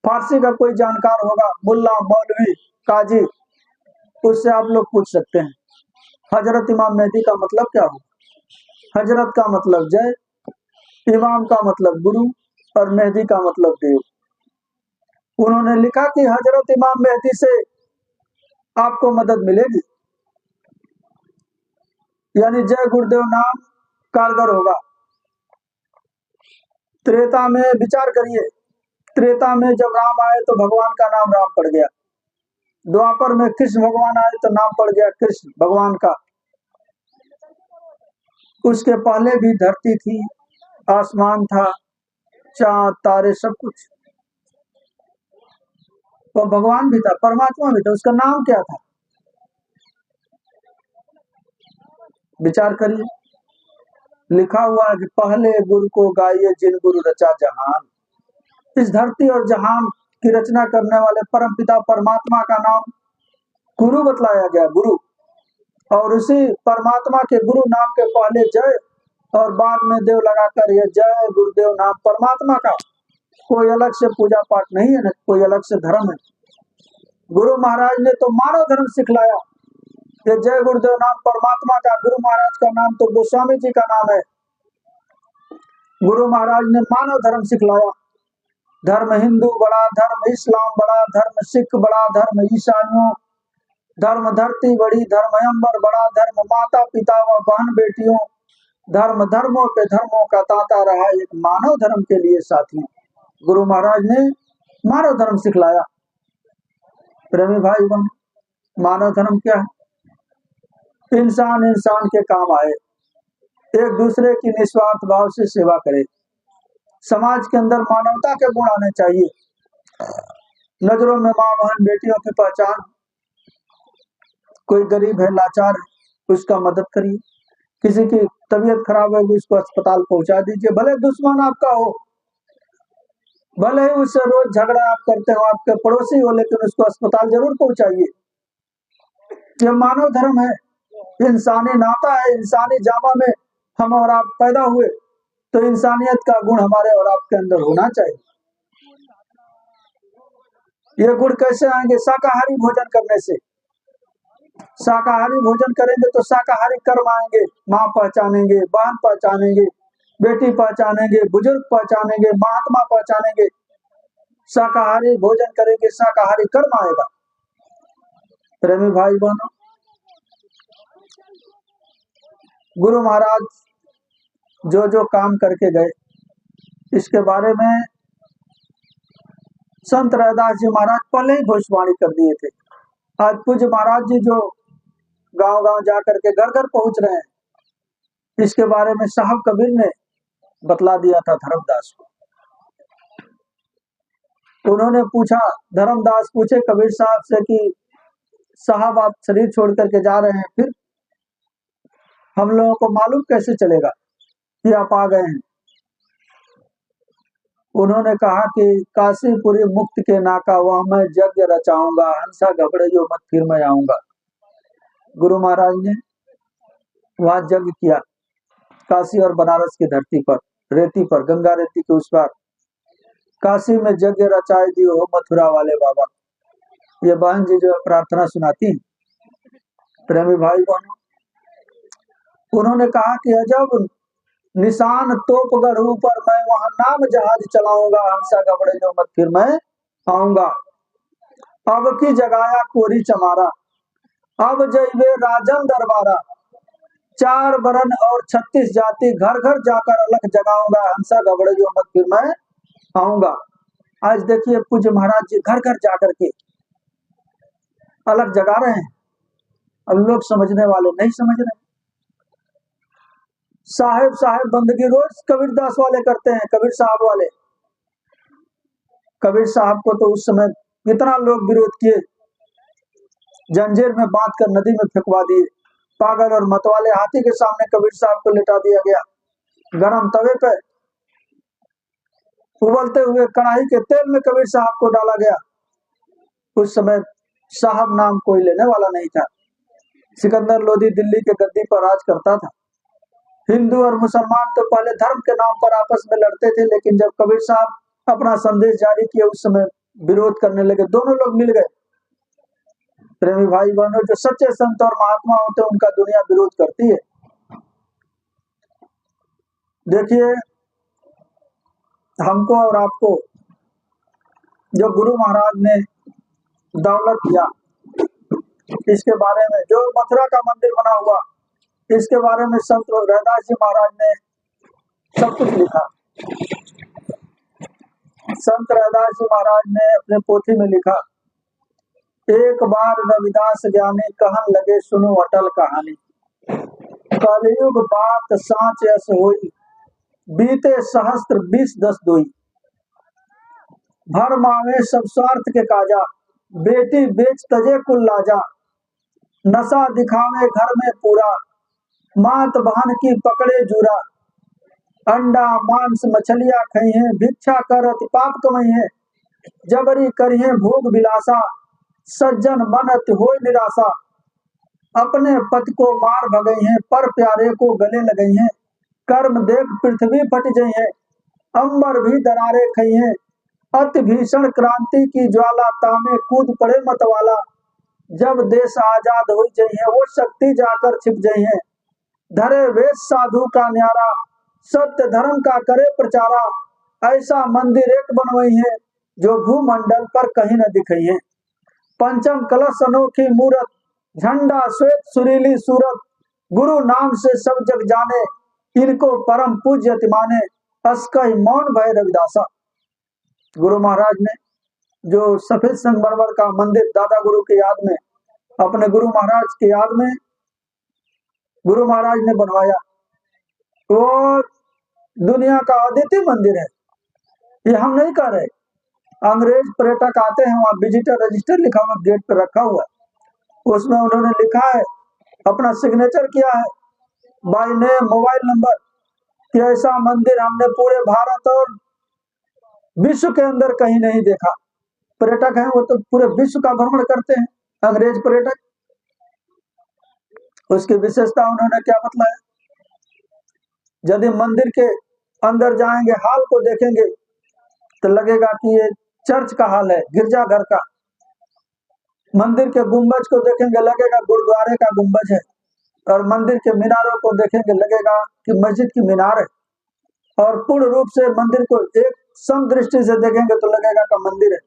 फारसी का कोई जानकार होगा, मुल्ला, मौलवी, काजी, उससे आप लोग पूछ सकते हैं हजरत इमाम मेहदी का मतलब क्या हो। हजरत का मतलब जय, इमाम का मतलब गुरु, और मेहदी का मतलब देव। उन्होंने लिखा कि हजरत इमाम मेहदी से आपको मदद मिलेगी, यानी जय गुरुदेव नाम कारगर होगा। त्रेता में विचार करिए, त्रेता में जब राम आए तो भगवान का नाम राम पड़ गया, द्वापर में कृष्ण भगवान आए तो नाम पड़ गया कृष्ण भगवान का। उसके पहले भी धरती थी, आसमान था, चांद तारे सब कुछ, वो भगवान भी था, परमात्मा भी था। उसका नाम क्या था? विचार करिए। लिखा हुआ है कि पहले गुरु को गाइए जिन गुरु रचा जहान। इस धरती और जहान की रचना करने वाले परमपिता परमात्मा का नाम गुरु बतलाया गया, गुरु। और उसी परमात्मा के गुरु नाम के पहले जय और बाद में देव लगाकर ये जय गुरुदेव नाम परमात्मा का। कोई अलग से पूजा पाठ नहीं है, न कोई अलग से धर्म है। गुरु महाराज ने तो मानव धर्म सिखलाया। ये जय गुरुदेव नाम परमात्मा का, गुरु महाराज का नाम तो गोस्वामी जी का नाम है। गुरु महाराज ने मानव धर्म सिखलाया। धर्म हिंदू बड़ा, धर्म इस्लाम बड़ा, धर्म सिख बड़ा, धर्म ईसाइयों, धर्म धरती बड़ी, धर्म अंबर बड़ा, धर्म माता पिता व बहन बेटियों, धर्म धर्मों पे धर्मों का ताता रहा एक मानव धर्म के लिए साथियों। गुरु महाराज ने मानव धर्म सिखलाया। प्रेमी भाई बहन, मानव धर्म क्या है? इंसान इंसान के काम आए, एक दूसरे की निस्वार्थ भाव से सेवा करे, समाज के अंदर मानवता के गुण आने चाहिए। नजरों में माँ बहन बेटियों की पहचान, कोई गरीब है लाचार है उसका मदद करिए, किसी की तबीयत खराब है उसको अस्पताल पहुंचा दीजिए, भले दुश्मन आपका हो, भले ही उससे रोज झगड़ा आप करते हो, आपके पड़ोसी हो, लेकिन उसको अस्पताल जरूर पहुंचाइए। यह मानव धर्म है, इंसानी नाता है, इंसानी जामा में हम और आप पैदा हुए तो इंसानियत का गुण हमारे और आपके अंदर होना चाहिए। ये गुण कैसे आएंगे? शाकाहारी भोजन करने से। शाकाहारी भोजन करेंगे तो शाकाहारी कर्म आएंगे, माँ पहचानेंगे, बहन पहचानेंगे, बेटी पहचानेंगे, बुजुर्ग पहचानेंगे, महात्मा पहचानेंगे। शाकाहारी भोजन करेंगे, शाकाहारी कर्म आएगा। प्रेमी भाई बहनों, गुरु महाराज जो जो काम करके गए इसके बारे में संत रैदास जी महाराज पहले ही भविष्यवाणी कर दिए थे। आज पूज्य महाराज जी जो गांव गांव जाकर के घर घर पहुंच रहे हैं, इसके बारे में साहब कबीर ने बतला दिया था धर्मदास को। उन्होंने पूछा, धर्मदास पूछे कबीर साहब से कि साहब आप शरीर छोड़ करके जा रहे हैं, फिर हम लोगों को मालूम कैसे चलेगा कि आप आ गए हैं? उन्होंने कहा कि काशीपुरी मुक्त के नाका वहां मैं यज्ञ रचाऊंगा, हंसा घबड़े जो मत फिर मैं आऊंगा। गुरु महाराज ने वहां यज्ञ किया, काशी और बनारस की धरती पर, रेती पर, गंगा रेती के उस पार काशी में यज्ञ रचाए दियो हो मथुरा वाले बाबा। ये बहन जी जो प्रार्थना सुनाती, प्रेमी भाई बहनों, उन्होंने कहा कि अजब निशान तोप गढ़ू पर मैं वहां नाम जहाज चलाऊंगा, हंसा घबड़े जो मत फिर मैं आऊंगा। अब की जगाया कोरी चमारा, अब जइबे राजन दरबारा, 4 बरन और 36 जाति घर घर जाकर अलग जगाऊंगा, हंसा घबड़े जो मत फिर मैं आऊंगा। आज देखिए पूज्य महाराज जी घर घर जाकर के अलग जगा रहे हैं। अब लोग समझने वाले नहीं समझ रहे। साहेब साहेब बंदगी रोज कबीरदास वाले करते हैं, कबीर साहब वाले। कबीर साहब को तो उस समय इतना लोग विरोध किए, जंजीर में बांध कर नदी में फेंकवा दिए। पागल और मतवाले हाथी के सामने कबीर साहब को लिटा दिया गया। गरम तवे पे उबलते हुए कढ़ाई के तेल में कबीर साहब को डाला गया। उस समय साहब नाम कोई लेने वाला नहीं था। सिकंदर लोधी दिल्ली के गद्दी पर राज करता था। हिंदू और मुसलमान तो पहले धर्म के नाम पर आपस में लड़ते थे, लेकिन जब कबीर साहब अपना संदेश जारी किए उस समय विरोध करने लगे, दोनों लोग मिल गए। प्रेमी भाई बहनों, जो सच्चे संत और महात्मा होते हैं उनका दुनिया विरोध करती है। देखिए हमको और आपको जो गुरु महाराज ने दौलत दिया, इसके बारे में, जो मथुरा का मंदिर बना हुआ इसके बारे में संत रैदास जी महाराज ने सब कुछ लिखा। संत रैदास जी महाराज ने अपने पोथी में लिखा, एक बार रविदास ज्ञानी कहन लगे सुनो अटल कहानी, कलयुग बात साँच यस होई, बीते सहस्त्र 20 दोई, भर मावे सब स्वार्थ के काजा, बेटी बेच तजे कुल लाजा, नशा दिखावे घर में पूरा, मात बहन की पकड़े जूरा, अंडा मांस मछलियां खई है, भिक्षा कर अति पाप कमई है, जबरी करी है भोग विलासा, सज्जन मन अति होय निराशा, अपने पति को मार भगई है, पर प्यारे को गले लगई है, कर्म देख पृथ्वी फट गई है, अंबर भी दरारे खई है, अति भीषण क्रांति की ज्वाला, तामे कूद पड़े मतवाला, जब देश आजाद हो गई है वो शक्ति जाकर छिप गई है, धरे वेश साधु का न्यारा, सत्य धर्म का करे प्रचारा, ऐसा मंदिर एक बनवई है जो भूमंडल पर कहीं न दिखई है, पंचम कलश अनोखी मूरत, झंडा श्वेत सुरीली सूरत, गुरु नाम से सब जग जाने, इनको परम पूज्य माने, अस्कई मौन भय रविदासा। गुरु महाराज ने जो सफेद संगमरमर का मंदिर दादा गुरु की याद में, अपने गुरु महाराज की याद में गुरु महाराज ने बनवाया, वो दुनिया का अद्वितीय मंदिर है। ये हम नहीं कह रहे। अंग्रेज पर्यटक आते हैं, वहां विजिटर रजिस्टर लिखा हुआ गेट पे रखा हुआ, उसमें उन्होंने लिखा है, अपना सिग्नेचर किया है बाय नेम, मोबाइल नंबर, कि ऐसा मंदिर हमने पूरे भारत और विश्व के अंदर कहीं नहीं देखा। पर्यटक हैं वो तो पूरे विश्व का भ्रमण करते हैं, अंग्रेज पर्यटक। उसकी विशेषता उन्होंने क्या बतलाया, यदि मंदिर के अंदर जाएंगे, हाल को देखेंगे तो लगेगा कि ये चर्च का हाल है, गिरजाघर का। मंदिर के गुंबज को देखेंगे, लगेगा गुरुद्वारे का गुंबज है। और मंदिर के मीनारों को देखेंगे, लगेगा कि मस्जिद की मीनार है। और पूर्ण रूप से मंदिर को एक सम दृष्टि से देखेंगे तो लगेगा का मंदिर है।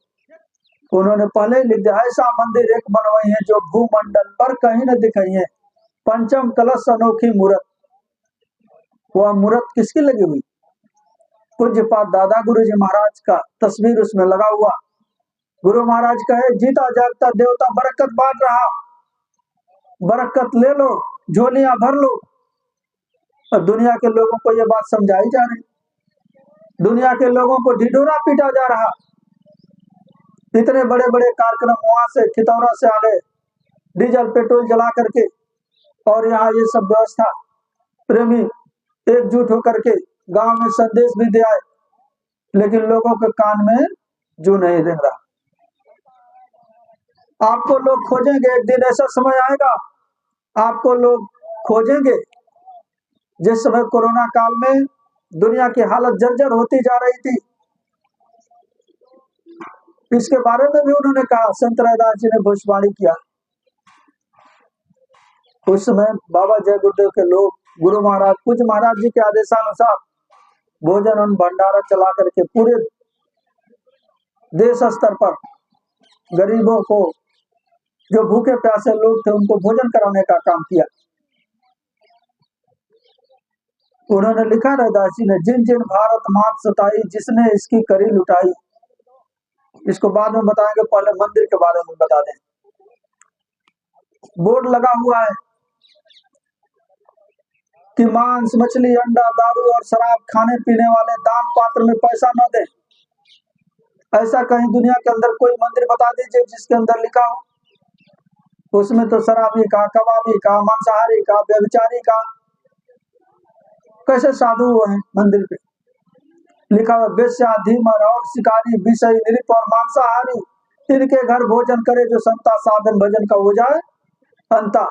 उन्होंने पहले ही लिख दिया, ऐसा मंदिर एक बनवाई है जो भूमंडल पर कहीं न दिखाई है, पंचम कलश अनोखी मूर्त। वह मूर्त किसकी लगी हुई? पूज्यपाद दादा गुरु जी महाराज का तस्वीर उसमें लगा हुआ। गुरु महाराज कहे, जीता जागता देवता बरकत बांट रहा, बरकत ले लो, झोलियां भर लो। और दुनिया के लोगों को यह बात समझाई जा रही, दुनिया के लोगों को ढिढोरा पीटा जा रहा। इतने बड़े बड़े कार्यक्रम वहां से खितौरा से आ गए, डीजल पेट्रोल जला करके, और यहाँ ये सब व्यवस्था, प्रेमी एकजुट होकर के गांव में संदेश भी दे आए, लेकिन लोगों के कान में जू नहीं दे रहा। आपको लोग खोजेंगे, एक दिन ऐसा समय आएगा आपको लोग खोजेंगे। जिस समय कोरोना काल में दुनिया की हालत जर्जर होती जा रही थी, इसके बारे में भी उन्होंने कहा, संत रैदास जी ने भविष्यवाणी किया। उस समय बाबा जय गुरुदेव के लोग, गुरु महाराज, पूज्य महाराज जी के आदेशानुसार भोजन और भंडारा चला करके पूरे देश स्तर पर गरीबों को, जो भूखे प्यासे लोग थे, उनको भोजन कराने का काम किया। उन्होंने लिखा रैदास जी ने, जिन जिन भारत मात सताई, जिसने इसकी करी लुटाई। इसको बाद में बताएंगे, पहले मंदिर के बारे में बता दें। बोर्ड लगा हुआ है कि मांस, मछली, अंडा, दारू और शराब खाने पीने वाले दान पात्र में पैसा न दें। ऐसा कहीं दुनिया के अंदर कोई मंदिर बता दीजिए जिसके अंदर लिखा हो। उसमें तो शराबी का, कबाबी का, मांसाहारी का, व्यभिचारी का, कैसे साधु वो है मंदिर पे लिखा हुआ, बेश्या, धीमर और शिकारी, विषय, निरिप और मांसाहारी, इनके घर भोजन करे जो संता साधन भजन का हो जाए अंता।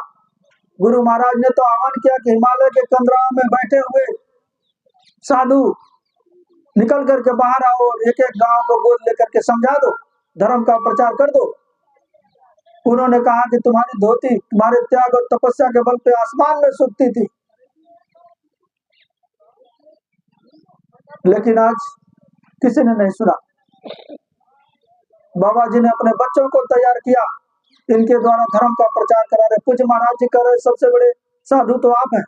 गुरु महाराज ने तो आह्वान किया कि हिमालय के कंदराओं में बैठे हुए साधु निकल करके बाहर आओ और एक एक गांव को गोद लेकर के समझा दो, धर्म का प्रचार कर दो। उन्होंने कहा कि तुम्हारी धोती तुम्हारे त्याग और तपस्या के बल पे आसमान में सूखती थी, लेकिन आज किसी ने नहीं सुना। बाबा जी ने अपने बच्चों को तैयार किया, इनके द्वारा धर्म का प्रचार करा रहे। पूज्य महाराज जी कह रहे, सबसे बड़े साधु तो आप हैं।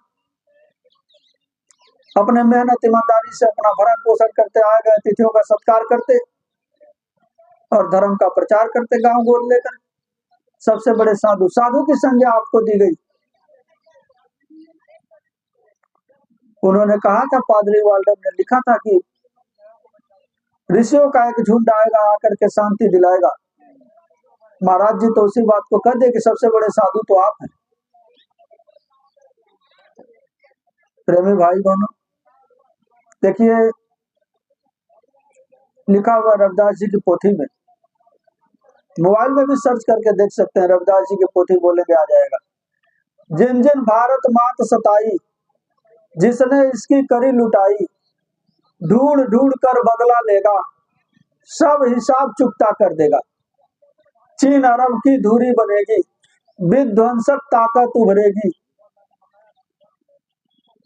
अपने मेहनत ईमानदारी से अपना भरण पोषण करते, आए गए अतिथियों का सत्कार करते और धर्म का प्रचार करते गांव गोद लेकर। सबसे बड़े साधु, साधु की संज्ञा आपको दी गई। उन्होंने कहा था, पादरी वाल्डर ने लिखा था कि ऋषियों का एक झुंड आएगा, आकर के शांति दिलाएगा। महाराज जी तो उसी बात को कह दे कि सबसे बड़े साधु तो आप हैं। प्रेमी भाई बहनों, देखिए लिखा हुआ रविदास जी की पोथी में, मोबाइल में भी सर्च करके देख सकते हैं, रविदास जी की पोथी बोलेंगे आ जाएगा। जिन जिन भारत मात सताई, जिसने इसकी करी लुटाई, ढूंढ ढूंढ कर बदला लेगा, सब हिसाब चुकता कर देगा। चीन अरब की धुरी बनेगी, विध्वंसक ताकत उभरेगी,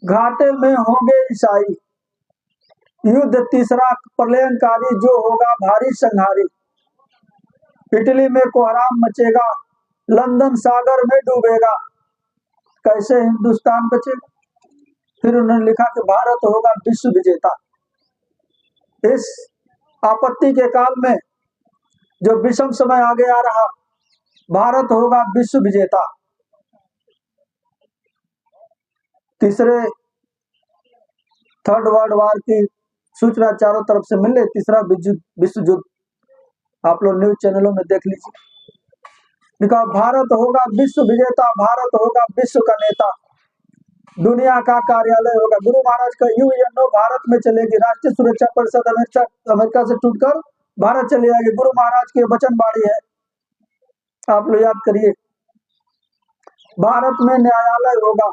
घाटे में होंगे ईसाई, युद्ध तीसरा प्रलयंकारी जो होगा भारी संहारी। इटली में कोहराम मचेगा, लंदन सागर में डूबेगा, कैसे हिंदुस्तान बचेगा। फिर उन्होंने लिखा कि भारत होगा विश्व विजेता। इस आपत्ति के काल में जो विषम समय आगे आ रहा, भारत होगा विश्व विजेता। तीसरे थर्ड वर्ल्ड वार की सूचना चारों तरफ से मिल रही, तीसरा विश्व युद्ध आप लोग न्यूज चैनलों में देख लीजिए। लिखा भारत होगा विश्व विजेता, भारत होगा विश्व का नेता, दुनिया का कार्यालय होगा। गुरु महाराज का यूएनओ भारत में चलेगी, राष्ट्रीय सुरक्षा परिषद अमेरिका से टूटकर भारत चली जाएगी। गुरु महाराज की वचनबाणी है, आप लोग याद करिए। भारत में न्यायालय होगा,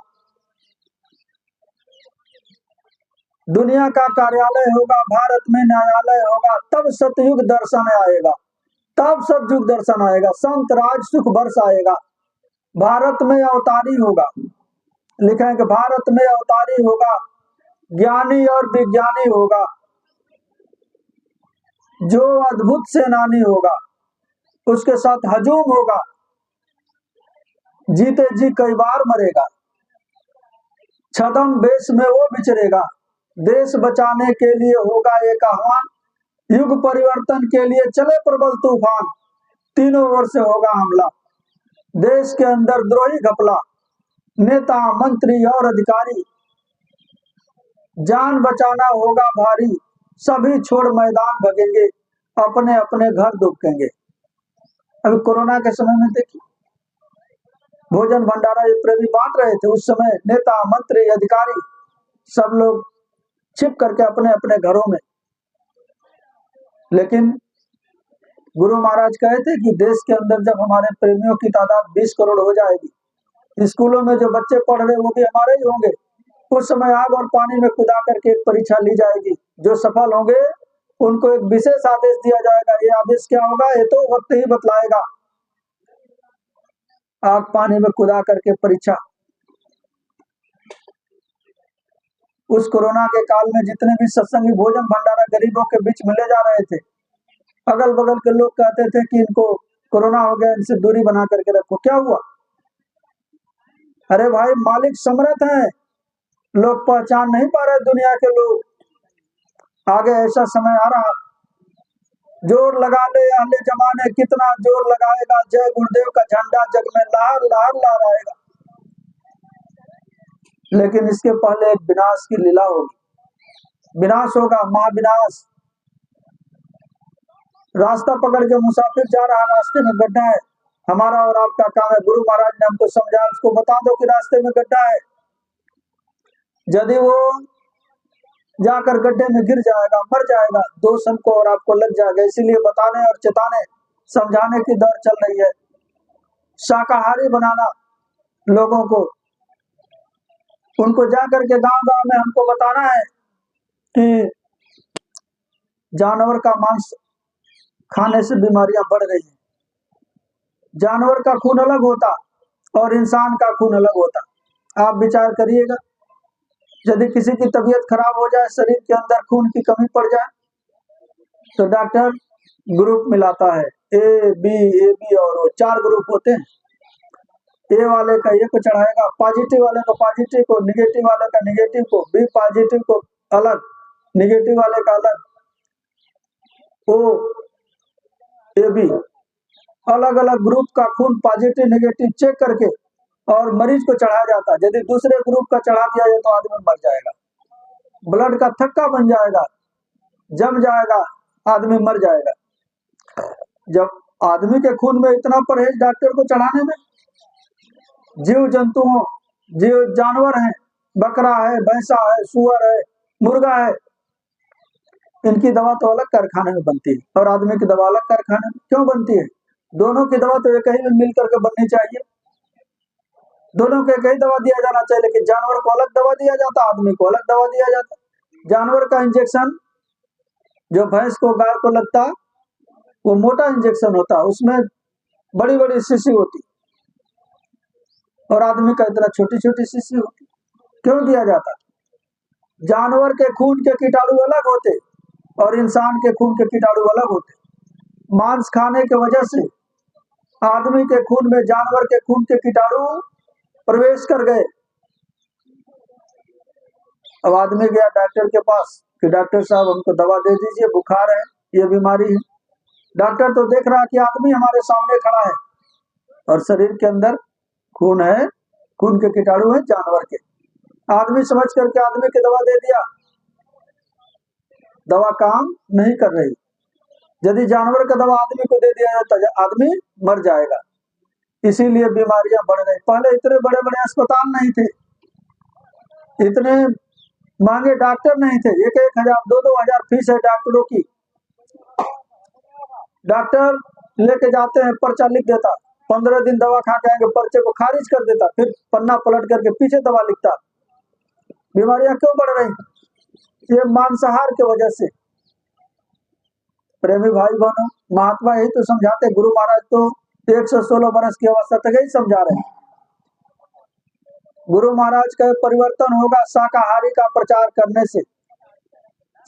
दुनिया का कार्यालय होगा, भारत में न्यायालय होगा, तब सतयुग दर्शन आएगा, तब सतयुग दर्शन आएगा, संत राज सुख वर्ष आएगा। भारत में अवतारी होगा, लिखा है कि भारत में अवतारी होगा, ज्ञानी और विज्ञानी होगा, जो अद्भुत सेनानी होगा, उसके साथ हजूम होगा, जीते जी कई बार मरेगा, छदम बेश में वो विचरेगा, देश बचाने के लिए होगा एक आह्वान, युग परिवर्तन के लिए चले प्रबल तूफान, तीनों ओर से होगा हमला, देश के अंदर द्रोही घपला, नेता मंत्री और अधिकारी, जान बचाना होगा भारी, सभी छोड़ मैदान भगेंगे, अपने अपने घर दुबकेंगे। अभी कोरोना के समय में देखिए, भोजन भंडारा ये प्रेमी बांट रहे थे, उस समय नेता मंत्री अधिकारी सब लोग छिप करके अपने अपने घरों में। लेकिन गुरु महाराज कहे थे कि देश के अंदर जब हमारे प्रेमियों की तादाद 20 करोड़ हो जाएगी, स्कूलों में जो बच्चे पढ़ रहे वो भी हमारे ही होंगे, उस समय आग और पानी में कूदा करके एक परीक्षा ली जाएगी, जो सफल होंगे उनको एक विशेष आदेश दिया जाएगा। ये आदेश क्या होगा ये तो वक्त ही बतलाएगा। आग पानी में कूदा करके परीक्षा। उस कोरोना के काल में जितने भी सत्संगी भोजन भंडारा गरीबों के बीच मिले जा रहे थे, अगल बगल के लोग कहते थे कि इनको कोरोना हो गया, इनसे दूरी बना करके रखो। क्या हुआ? अरे भाई, मालिक समर्थ है, लोग पहचान नहीं पा रहे दुनिया के लोग। आगे ऐसा समय आ रहा, जोर लगा ले अहले जमाने, कितना जोर लगाएगा, जय गुरुदेव का झंडा जग में लहर लहर लहराएगा। लेकिन इसके पहले एक विनाश की लीला होगी, विनाश होगा, महाविनाश। रास्ता पकड़ के मुसाफिर जा रहा, रास्ते में गड्ढा है, हमारा और आपका काम है, गुरु महाराज ने हमको समझाया, उसको बता दो कि रास्ते में गड्ढा है। यदि वो जाकर गड्ढे में गिर जाएगा, मर जाएगा, दोष हमको और आपको लग जाएगा। इसीलिए बताने और चेताने समझाने की दौर चल रही है। शाकाहारी बनाना लोगों को, उनको जाकर के गांव गांव में हमको बताना है कि जानवर का मांस खाने से बीमारियां बढ़ रही हैं। जानवर का खून अलग होता और इंसान का खून अलग होता। आप विचार करिएगा, यदि किसी की तबीयत खराब हो जाए, शरीर के अंदर खून की कमी पड़ जाए, तो डॉक्टर ग्रुप मिलाता है, ए बी और ओ, 4 ग्रुप होते हैं। ए वाले का ए को चढ़ाएगा, पॉजिटिव वाले को पॉजिटिव को, निगेटिव वाले का निगेटिव को, बी पॉजिटिव को अलग, निगेटिव वाले का अलग, ओ ए बी, अलग अलग ग्रुप का खून पॉजिटिव नेगेटिव चेक करके और मरीज को चढ़ाया जाता है। यदि दूसरे ग्रुप का चढ़ा दिया जाए तो आदमी मर जाएगा, ब्लड का थक्का बन जाएगा, जम जाएगा, आदमी मर जाएगा। जब आदमी के खून में इतना परहेज डॉक्टर को चढ़ाने में, जीव जंतुओं, जीव जानवर हैं, बकरा है, भैंसा है, सुअर है, मुर्गा है, इनकी दवा तो अलग कारखाने में बनती है और आदमी की दवा अलग कारखाने में क्यों बनती है? दोनों की दवा तो एक ही में मिल करके बननी चाहिए, दोनों को एक ही दवा दिया जाना चाहिए। लेकिन जानवर को अलग दवा दिया जाता, आदमी को अलग दवा दिया जाता। जानवर का इंजेक्शन जो भैंस को गाय को लगता वो मोटा इंजेक्शन होता, उसमें बड़ी बड़ी शीशी होती, और आदमी का इतना छोटी छोटी शीशी होती। क्यों दिया जाता? जानवर के खून के कीटाणु अलग होते और इंसान के खून के कीटाणु अलग होते। मांस खाने की वजह से आदमी के खून में जानवर के खून के कीटाणु प्रवेश कर गए। अब आदमी गया डॉक्टर के पास कि डॉक्टर साहब हमको दवा दे दीजिए, बुखार है, ये बीमारी है। डॉक्टर तो देख रहा कि आदमी हमारे सामने खड़ा है और शरीर के अंदर खून है, खून के कीटाणु है जानवर के। आदमी समझ करके आदमी की दवा दे दिया, दवा काम नहीं कर रही। यदि जानवर का दवा आदमी को दे दिया जाए तो आदमी मर जाएगा। इसीलिए बीमारियां बढ़ रही। पहले इतने बड़े बड़े अस्पताल नहीं थे, इतने महंगे डॉक्टर नहीं थे। 1,000 2,000 हजार फीस है डॉक्टरों की। डॉक्टर लेके जाते हैं, पर्चा लिख देता, 15 दिन दवा खा के आएंगे, पर्चे को खारिज कर देता, फिर पन्ना पलट करके पीछे दवा लिखता। बीमारियां क्यों बढ़ रही? ये मांसाहार की वजह से। प्रेमी भाई बहनों, महात्मा यही तो समझाते। गुरु महाराज तो 116 वर्ष की अवस्था तक ही समझा रहे हैं। गुरु महाराज का परिवर्तन होगा शाकाहारी का प्रचार करने से।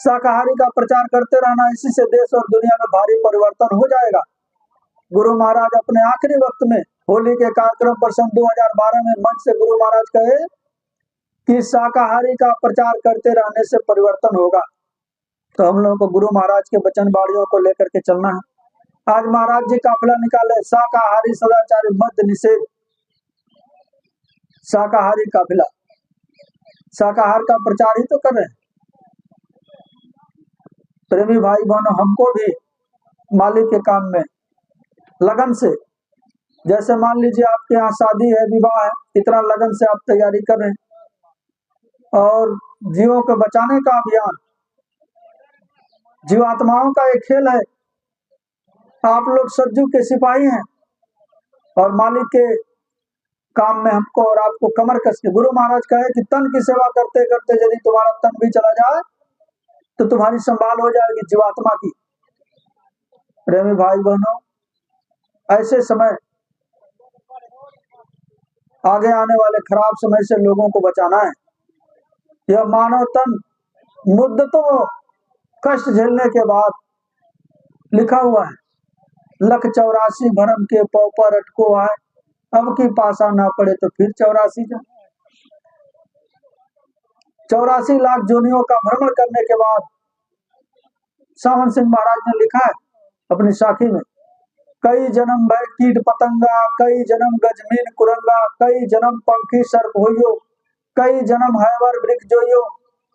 शाकाहारी का प्रचार करते रहना, इसी से देश और दुनिया में भारी परिवर्तन हो जाएगा। गुरु महाराज अपने आखिरी वक्त में होली के कार्यक्रम पर सन 2012 में मंच से गुरु महाराज कहे कि शाकाहारी का प्रचार करते रहने से परिवर्तन होगा। तो हम लोगों को गुरु महाराज के वचन बाड़ियों को लेकर के चलना है। आज महाराज जी काफिला निकाले, शाकाहारी सदाचारी मद्य निषेध, शाकाहारी काफिला, शाकाहार का प्रचार ही तो कर रहे हैं। प्रेमी भाई बहनों, हमको भी मालिक के काम में लगन से, जैसे मान लीजिए आपके यहाँ शादी है, विवाह है, इतना लगन से आप तैयारी कर रहे हैं। और जीवों को बचाने का अभियान, जीवात्माओं का एक खेल है। आप लोग सज्जू के सिपाही हैं और मालिक के काम में हमको और आपको कमर कस के। गुरु महाराज कहे कि तन की सेवा करते करते यदि तुम्हारा तन भी चला जाए तो तुम्हारी संभाल हो जाएगी जीवात्मा की। प्रेमी भाई बहनों, ऐसे समय, आगे आने वाले खराब समय से लोगों को बचाना है। यह मानव तन मुद्दतों कष्ट झेलने के बाद लिखा हुआ है, 1,84 भरम के पौ पर अटको आए, अब की पासा ना पड़े तो फिर 84 का। 84 लाख जोनियों का भ्रमण करने के बाद सावन सिंह महाराज ने लिखा है अपनी साखी में, कई जन्म भय कीट पतंगा, कई जन्म गजमीन कुरंगा, कई जन्म पंखी सर्प होइयो, कई जन्म हैवर वृक्ष जोइयो,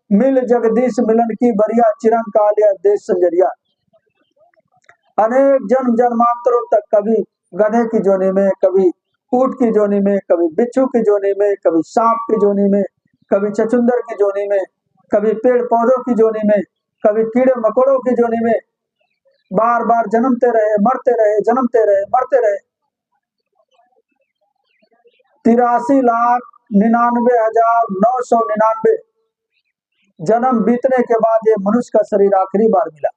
मिल जगदीश मिलन की बरिया, चिरंग कालिया देश संजरिया। अनेक जन्म जन्मांतरों तक कभी गधे की जोनी में, कभी ऊंट की जोनी में, कभी बिच्छू की जोनी में, कभी सांप की जोनी में, कभी चचुंदर की जोनी में, कभी पेड़ पौधों की जोनी में, कभी कीड़े मकोड़ों की जोनी में, बार बार जन्मते रहे, मरते रहे, जन्मते रहे, मरते रहे। 83,99,999 जन्म बीतने के बाद ये मनुष्य का शरीर आखिरी बार मिला।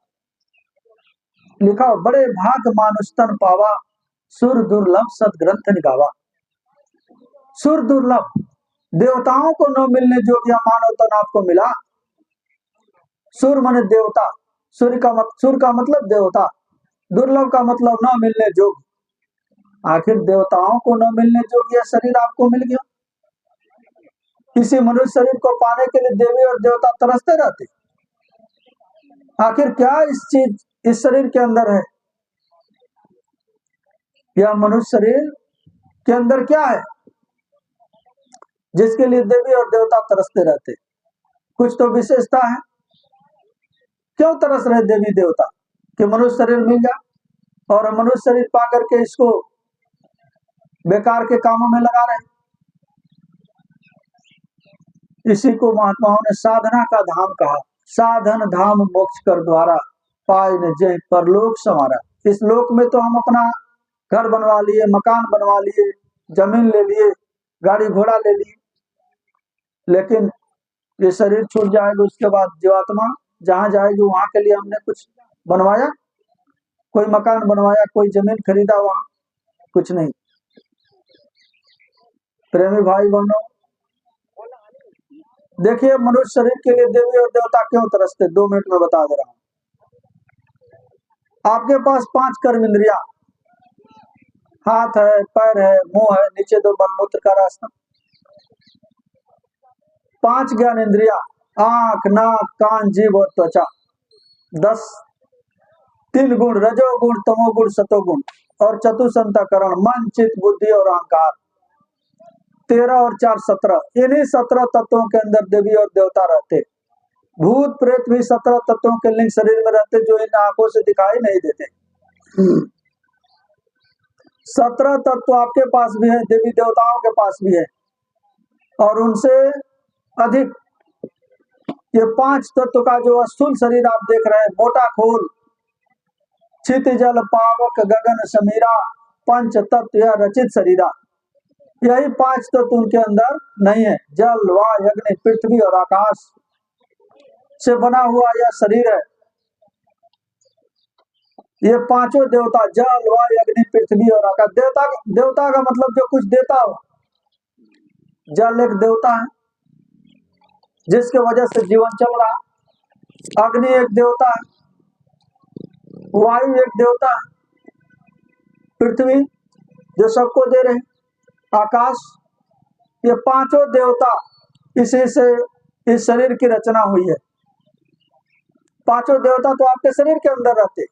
लिखा हो, बड़े भाग मानुष तन पावा, सुर दुर्लभ सदग्रंथ निगावा। सुर दुर्लभ, देवताओं को न मिलने योग्य मानव तन आपको मिला। सुर माने देवता, सुर का मतलब देवता, दुर्लभ का मतलब न मिलने योग्य। आखिर देवताओं को न मिलने योग्य शरीर आपको मिल गया। किसी मनुष्य शरीर को पाने के लिए देवी और देवता तरसते रहते। आखिर क्या इस शरीर के अंदर है? यह मनुष्य शरीर के अंदर क्या है जिसके लिए देवी और देवता तरसते रहते? कुछ तो विशेषता है। क्यों तरस रहे देवी देवता कि मनुष्य शरीर मिल जाए, और मनुष्य शरीर पा करके इसको बेकार के कामों में लगा रहे। इसी को महात्माओं ने साधना का धाम कहा। साधन धाम मोक्ष कर द्वारा, पाए न जय परलोक संवारा। इस लोक में तो हम अपना घर बनवा लिए, मकान बनवा लिए, जमीन ले लिए, गाड़ी घोड़ा ले लिए, लेकिन ये शरीर छूट जाएगा, उसके बाद जीवात्मा जहां जाएगी वहां के लिए हमने कुछ बनवाया? कोई मकान बनवाया, कोई जमीन खरीदा? वहां कुछ नहीं। प्रेमी भाई बहनों, देखिए मनुष्य शरीर के लिए देवी और देवता क्यों तरसते, 2 मिनट में बता दे रहा हूं। आपके पास 5 कर्म इंद्रिया, हाथ है, पैर है, मुंह है, नीचे 2 मलमूत्र का रास्ता, 5 ज्ञान इंद्रिया, आंख, नाक, कान, जीभ और त्वचा, 10 तीन गुण, रजोगुण, तमोगुण, सतोगुण, और चतुसंतकरण, मन, चित्त, बुद्धि और अहंकार। 13 और 4 17। इन्हीं 17 तत्वों के अंदर देवी और देवता रहते। भूत प्रेत भी 17 तत्वों के लिंग शरीर में रहते, जो इन आंखों से दिखाई नहीं देते। 17 तत्व आपके पास भी है, देवी देवताओं के पास भी है, और उनसे अधिक ये 5 तत्व का जो स्थूल शरीर आप देख रहे हैं, मोटा खोल, चित जल पावक गगन समीरा, पंच तत्व या रचित शरीरा, यही 5 तत्व उनके अंदर नहीं है। जल, वायु, अग्नि, पृथ्वी और आकाश से बना हुआ यह शरीर है। ये पांचों देवता, जल, वायु, अग्नि, पृथ्वी और आकाश। देवता का मतलब जो कुछ देता हो। जल एक देवता है जिसके वजह से जीवन चल रहा है। अग्नि एक देवता है, वायु एक देवता है, पृथ्वी जो सबको दे रहे, आकाश, ये पांचों देवता, इसी से इस शरीर की रचना हुई है। पांचों देवता तो आपके शरीर के अंदर रहते।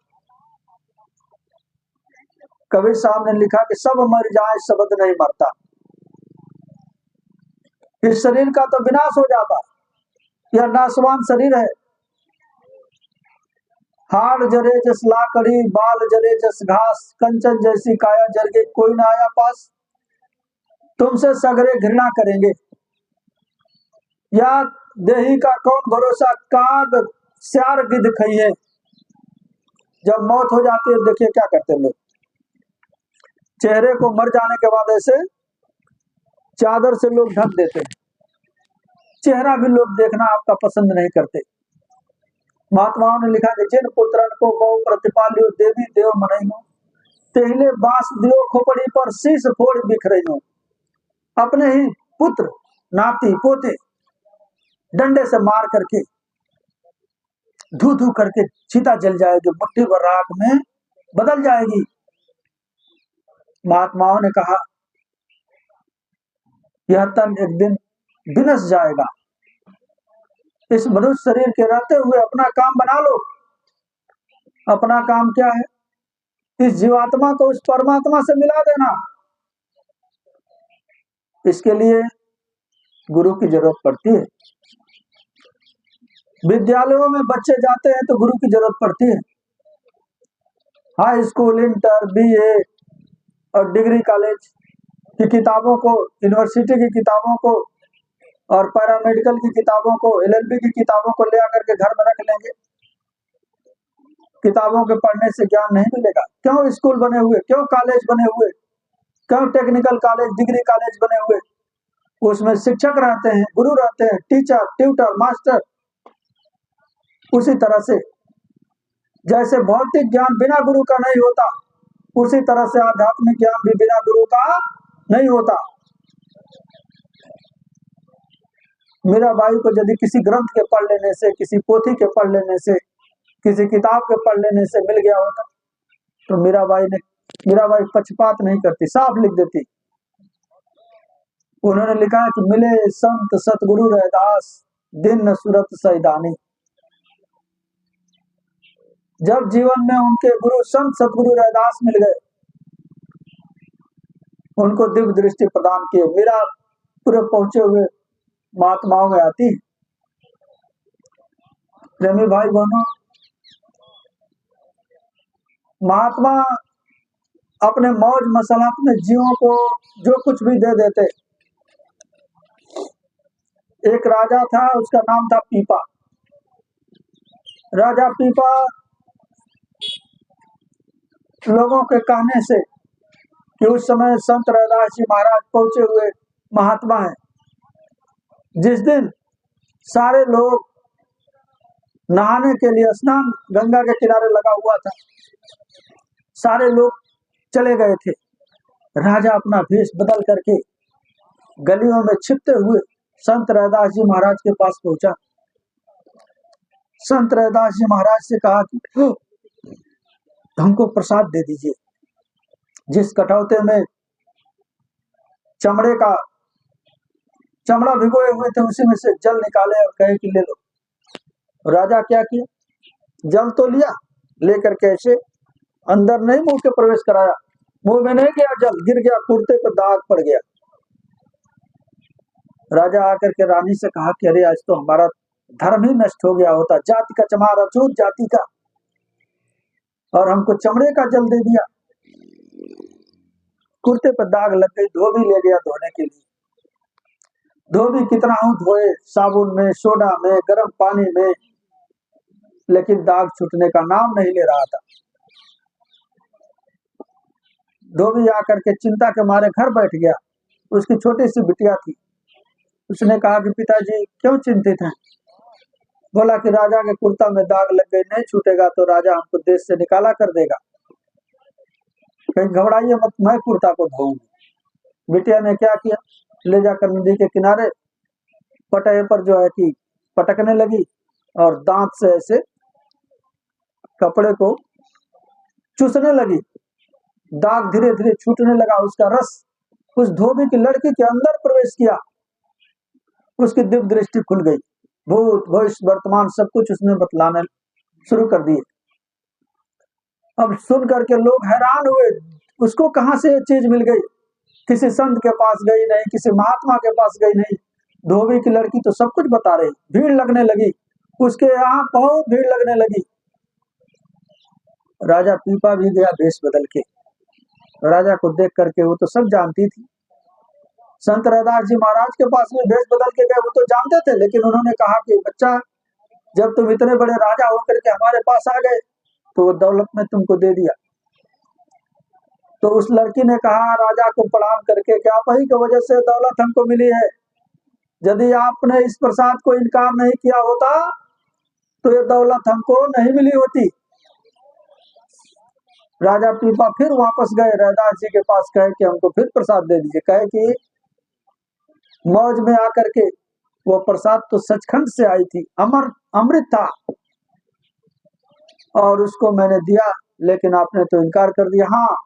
कबीर साहब ने लिखा कि सब मर जाए शब्द नहीं मरता। इस शरीर का तो विनाश हो जाता, यह नाशवान शरीर है। हाड़ जरे जस लाकड़ी, बाल जरे जस घास, कंचन जैसी काया जर गई, कोई ना आया पास, तुमसे सगरे घृणा करेंगे। या देही का कौन भरोसा, काग स्यार गिद्ध खाइए। जब मौत हो जाती है, देखिए क्या करते लोग, चेहरे को मर जाने के बाद ऐसे चादर से लोग ढक देते हैं। चेहरा भी लोग देखना आपका पसंद नहीं करते। महात्माओं ने लिखा कि जिन पुत्रन को गौ प्रतिपाल्यो, देवी देव मनइनो, तेहले बांस दियो खोपड़ी पर, शीश फोड़ बिखरइनो। अपने ही पुत्र, नाती, पोते डंडे से मार करके धू धू करके चिता जल जाएगी, मुट्ठी भर राख में बदल जाएगी। महात्माओं ने कहा यह तन एक दिन विनश जाएगा। इस मनुष्य शरीर के रहते हुए अपना काम बना लो। अपना काम क्या है? इस जीवात्मा को उस परमात्मा से मिला देना। इसके लिए गुरु की जरूरत पड़ती है। विद्यालयों में बच्चे जाते हैं तो गुरु की जरूरत पड़ती है। हाई स्कूल, इंटर, बीए और डिग्री कॉलेज की किताबों को, यूनिवर्सिटी की किताबों को और पैरामेडिकल की किताबों को, एलएलबी की किताबों को ले आकर के घर में रख लेंगे। किताबों के पढ़ने से ज्ञान नहीं मिलेगा। क्यों स्कूल बने हुए, क्यों कॉलेज बने हुए, क्यों टेक्निकल कॉलेज, डिग्री कॉलेज बने हुए? उसमें शिक्षक रहते हैं, गुरु रहते हैं, टीचर, ट्यूटर, मास्टर। उसी तरह से जैसे भौतिक ज्ञान बिना गुरु का नहीं होता, उसी तरह से आध्यात्मिक ज्ञान भी बिना गुरु का नहीं होता। मीराबाई को यदि किसी ग्रंथ के पढ़ लेने से, किसी पोथी के पढ़ लेने से, किसी किताब के पढ़ लेने से मिल गया होता, तो मीराबाई पक्षपात नहीं करती, साफ लिख देती। उन्होंने लिखा कि मिले संत सतगुरु रैदास, दिन न सूरत सैदानी। जब जीवन में उनके गुरु संत सतगुरु रैदास मिल गए, उनको दिव्य दृष्टि प्रदान किए। मीरा पूरे पहुंचे हुए महात्माओं में आती। प्रेमी भाई बहनों, महात्मा अपने मौज मसलत में जीवों को जो कुछ भी दे देते। एक राजा था, उसका नाम था पीपा। राजा पीपा लोगों के कहने से कि उस समय संत रैदास जी महाराज पहुंचे हुए महात्मा हैं। जिस दिन सारे लोग नहाने के लिए स्नान गंगा के किनारे लगा हुआ था, सारे लोग चले गए थे। राजा अपना भेष बदल करके गलियों में छिपते हुए संत रैदास जी महाराज के पास पहुंचा। संत रैदास जी महाराज से कहा कि हमको प्रसाद दे दीजिए। जिस कटौते में चमड़ा भिगोए हुए थे, उसी में से जल निकाले और कहे कि ले लो। राजा क्या किया, जल तो लिया लेकर के ऐसे अंदर नहीं मुंह के प्रवेश कराया, मुंह में नहीं गया जल, गिर गया, कुर्ते पर दाग पड़ गया। राजा आकर के रानी से कहा कि अरे आज तो हमारा धर्म ही नष्ट हो गया होता, जाति का चमार, अछूत जाति का, और हमको चमड़े का जल दे दिया। कुर्ते पर दाग लग गई, धोबी ले गया धोने के लिए। धोबी कितना हूं धोए, साबुन में, सोडा में, गर्म पानी में, लेकिन दाग छूटने का नाम नहीं ले रहा था। धोबी आकर के चिंता के मारे घर बैठ गया। उसकी छोटी सी बिटिया थी। उसने कहा कि पिताजी क्यों चिंतित हैं? बोला कि राजा के कुर्ता में दाग लग गई, नहीं छूटेगा तो राजा हमको देश से निकाला कर देगा। कहीं घबराइए मत, मैं कुर्ता को धोऊंगी। बिटिया ने क्या किया, ले जाकर नदी के किनारे पटहे पर जो है कि पटकने लगी और दांत से ऐसे कपड़े को चूसने लगी। दाग धीरे धीरे छूटने लगा, उसका रस उस धोबी की लड़की के अंदर प्रवेश किया। उसकी दिव्य दृष्टि खुल गई, भूत भविष्य वर्तमान सब कुछ उसने बतलाने शुरू कर दिए। अब सुन करके लोग हैरान हुए, उसको कहां से ये चीज मिल गई? किसी संत के पास गई नहीं, किसी महात्मा के पास गई नहीं, धोबी की लड़की तो सब कुछ बता रही। भीड़ लगने लगी, उसके यहाँ बहुत भीड़ लगने लगी। राजा पीपा भी गया भेष बदल के। राजा को देख करके वो तो सब जानती थी। संत रैदास जी महाराज के पास में भेष बदल के गए, वो तो जानते थे, लेकिन उन्होंने कहा कि बच्चा, जब तुम इतने बड़े राजा होकर के हमारे पास आ गए तो वो दौलत में तुमको दे दिया। तो उस लड़की ने कहा राजा को प्रणाम करके कि आप ही की वजह से दौलत हमको मिली है, यदि आपने इस प्रसाद को इनकार नहीं किया होता तो ये दौलत हमको नहीं मिली होती। राजा पीपा फिर वापस गए रैदास जी के पास, कहे कि हमको फिर प्रसाद दे दीजिए। कहे कि मौज में आकर के वो प्रसाद तो सचखंड से आई थी, अमृत था, और उसको मैंने दिया, लेकिन आपने तो इनकार कर दिया। हाँ,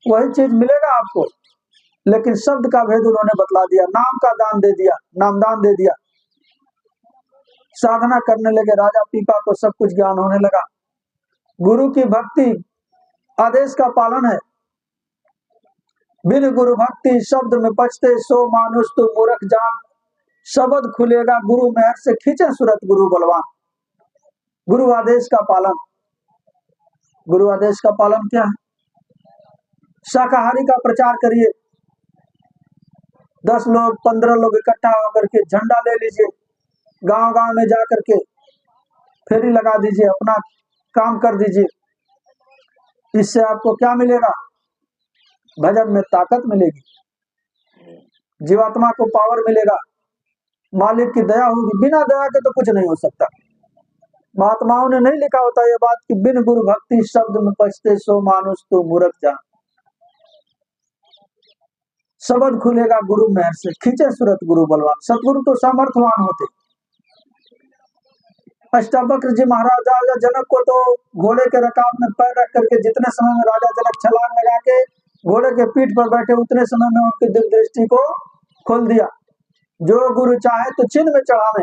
वही चीज मिलेगा आपको, लेकिन शब्द का भेद उन्होंने बतला दिया, नाम का दान दे दिया, नामदान दे दिया। साधना करने लगे, राजा पीपा को सब कुछ ज्ञान होने लगा। गुरु की भक्ति आदेश का पालन है। बिन गुरु भक्ति शब्द में बचते, सो मानुष तू मूर्ख जान, शब्द खुलेगा गुरु मेहर से, खींचे सूरत गुरु बलवान। गुरु आदेश का पालन। गुरु आदेश का पालन क्या है? शाकाहारी का प्रचार करिए, 10 लोग 15 लोग इकट्ठा होकर के झंडा ले लीजिए, गांव गांव में जा करके फेरी लगा दीजिए, अपना काम कर दीजिए। इससे आपको क्या मिलेगा? भजन में ताकत मिलेगी, जीवात्मा को पावर मिलेगा, मालिक की दया होगी। बिना दया के तो कुछ नहीं हो सकता। महात्माओं ने नहीं लिखा होता ये बात कि बिन गुरु भक्ति शब्द में बचते, सो मानुष तो मूर्ख जान, शब्द खुलेगा गुरु मेहर से, खींचे सूरत गुरु बलवान। सतगुरु तो सामर्थ्यवान होते। अष्टावक्र जी महाराज राजा जनक को तो घोड़े के रकाब में पैर रख करके, जितने समय में राजा जनक छलांग लगा के घोड़े के पीठ पर बैठे, उतने समय में उनकी दिव्य दृष्टि को खोल दिया। जो गुरु चाहे तो चिन्ह में चढ़ावे।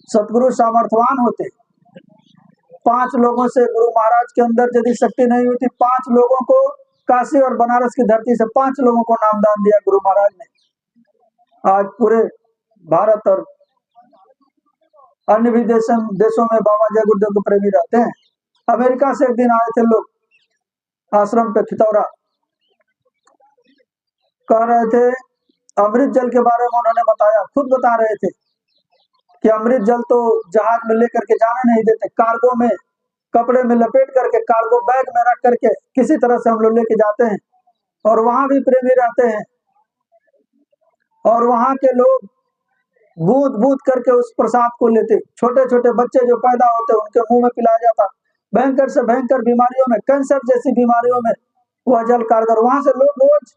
सतगुरु सामर्थ्यवान होते। 5 लोगों से गुरु महाराज के अंदर यदि शक्ति नहीं होती, 5 लोगों को काशी और बनारस की धरती से 5 लोगों को नामदान दिया गुरु महाराज ने। आज पूरे भारत और अन्य भी देशों में बाबा जय गुरुदेव के प्रेमी रहते हैं। अमेरिका से एक दिन आए थे लोग आश्रम पे खितौरा, कह रहे थे अमृत जल के बारे में। उन्होंने बताया, खुद बता रहे थे कि अमृत जल तो जहाज में लेकर के जाने नहीं देते, कार्गो में कपड़े में लपेट करके, कार्गो बैग में रख करके किसी तरह से हम लोग लेके जाते हैं, और वहां भी प्रेमी रहते हैं, और वहां के लोग बूंद बूंद करके उस प्रसाद को लेते। छोटे छोटे बच्चे जो पैदा होते उनके मुंह में पिलाया जाता। भयंकर से भयंकर बीमारियों में, कैंसर जैसी बीमारियों में वह जल कारगर। वहां से लोग रोज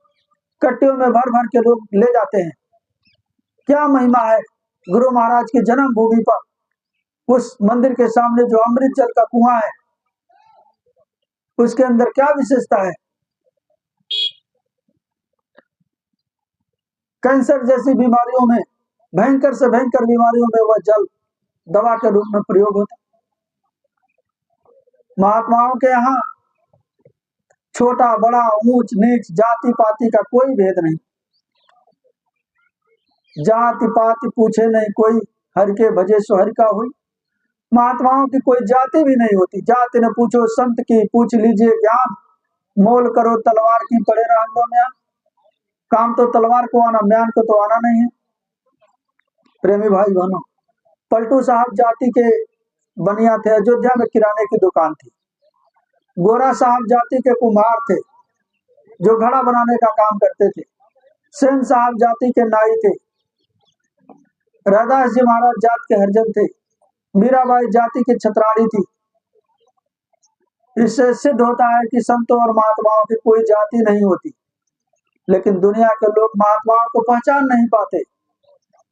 कट्टियों में भर भर के लोग ले जाते हैं। क्या महिमा है गुरु महाराज की जन्म भूमि पर, उस मंदिर के सामने जो अमृत जल का कुआं है, उसके अंदर क्या विशेषता है। कैंसर जैसी बीमारियों में, भयंकर से भयंकर बीमारियों में वह जल दवा के रूप में प्रयोग होता। महात्माओं के यहाँ छोटा बड़ा ऊंच नीच जाति पाति का कोई भेद नहीं, जाति पाति पूछे नहीं कोई, हरि के भजे सो हरि का हुई। महात्माओं की कोई जाति भी नहीं होती, जाति न पूछो संत की, पूछ लीजिए ज्ञान, मोल करो तलवार की पड़े रहने म्यान। काम तो तलवार को आना, म्यान को तो आना नहीं है। प्रेमी भाई बहनों, पलटू साहब जाति के बनिया थे, अयोध्या में किराने की दुकान थी। गोरा साहब जाति के कुम्हार थे जो घड़ा बनाने का काम करते थे। सेन साहब जाति के नाई थे। रैदास जी महाराज जात के हरिजन थे। मीराबाई जाति की छतराड़ी थी। इससे सिद्ध होता है कि संतों और महात्माओं की कोई जाति नहीं होती, लेकिन दुनिया के लोग महात्माओं को पहचान नहीं पाते।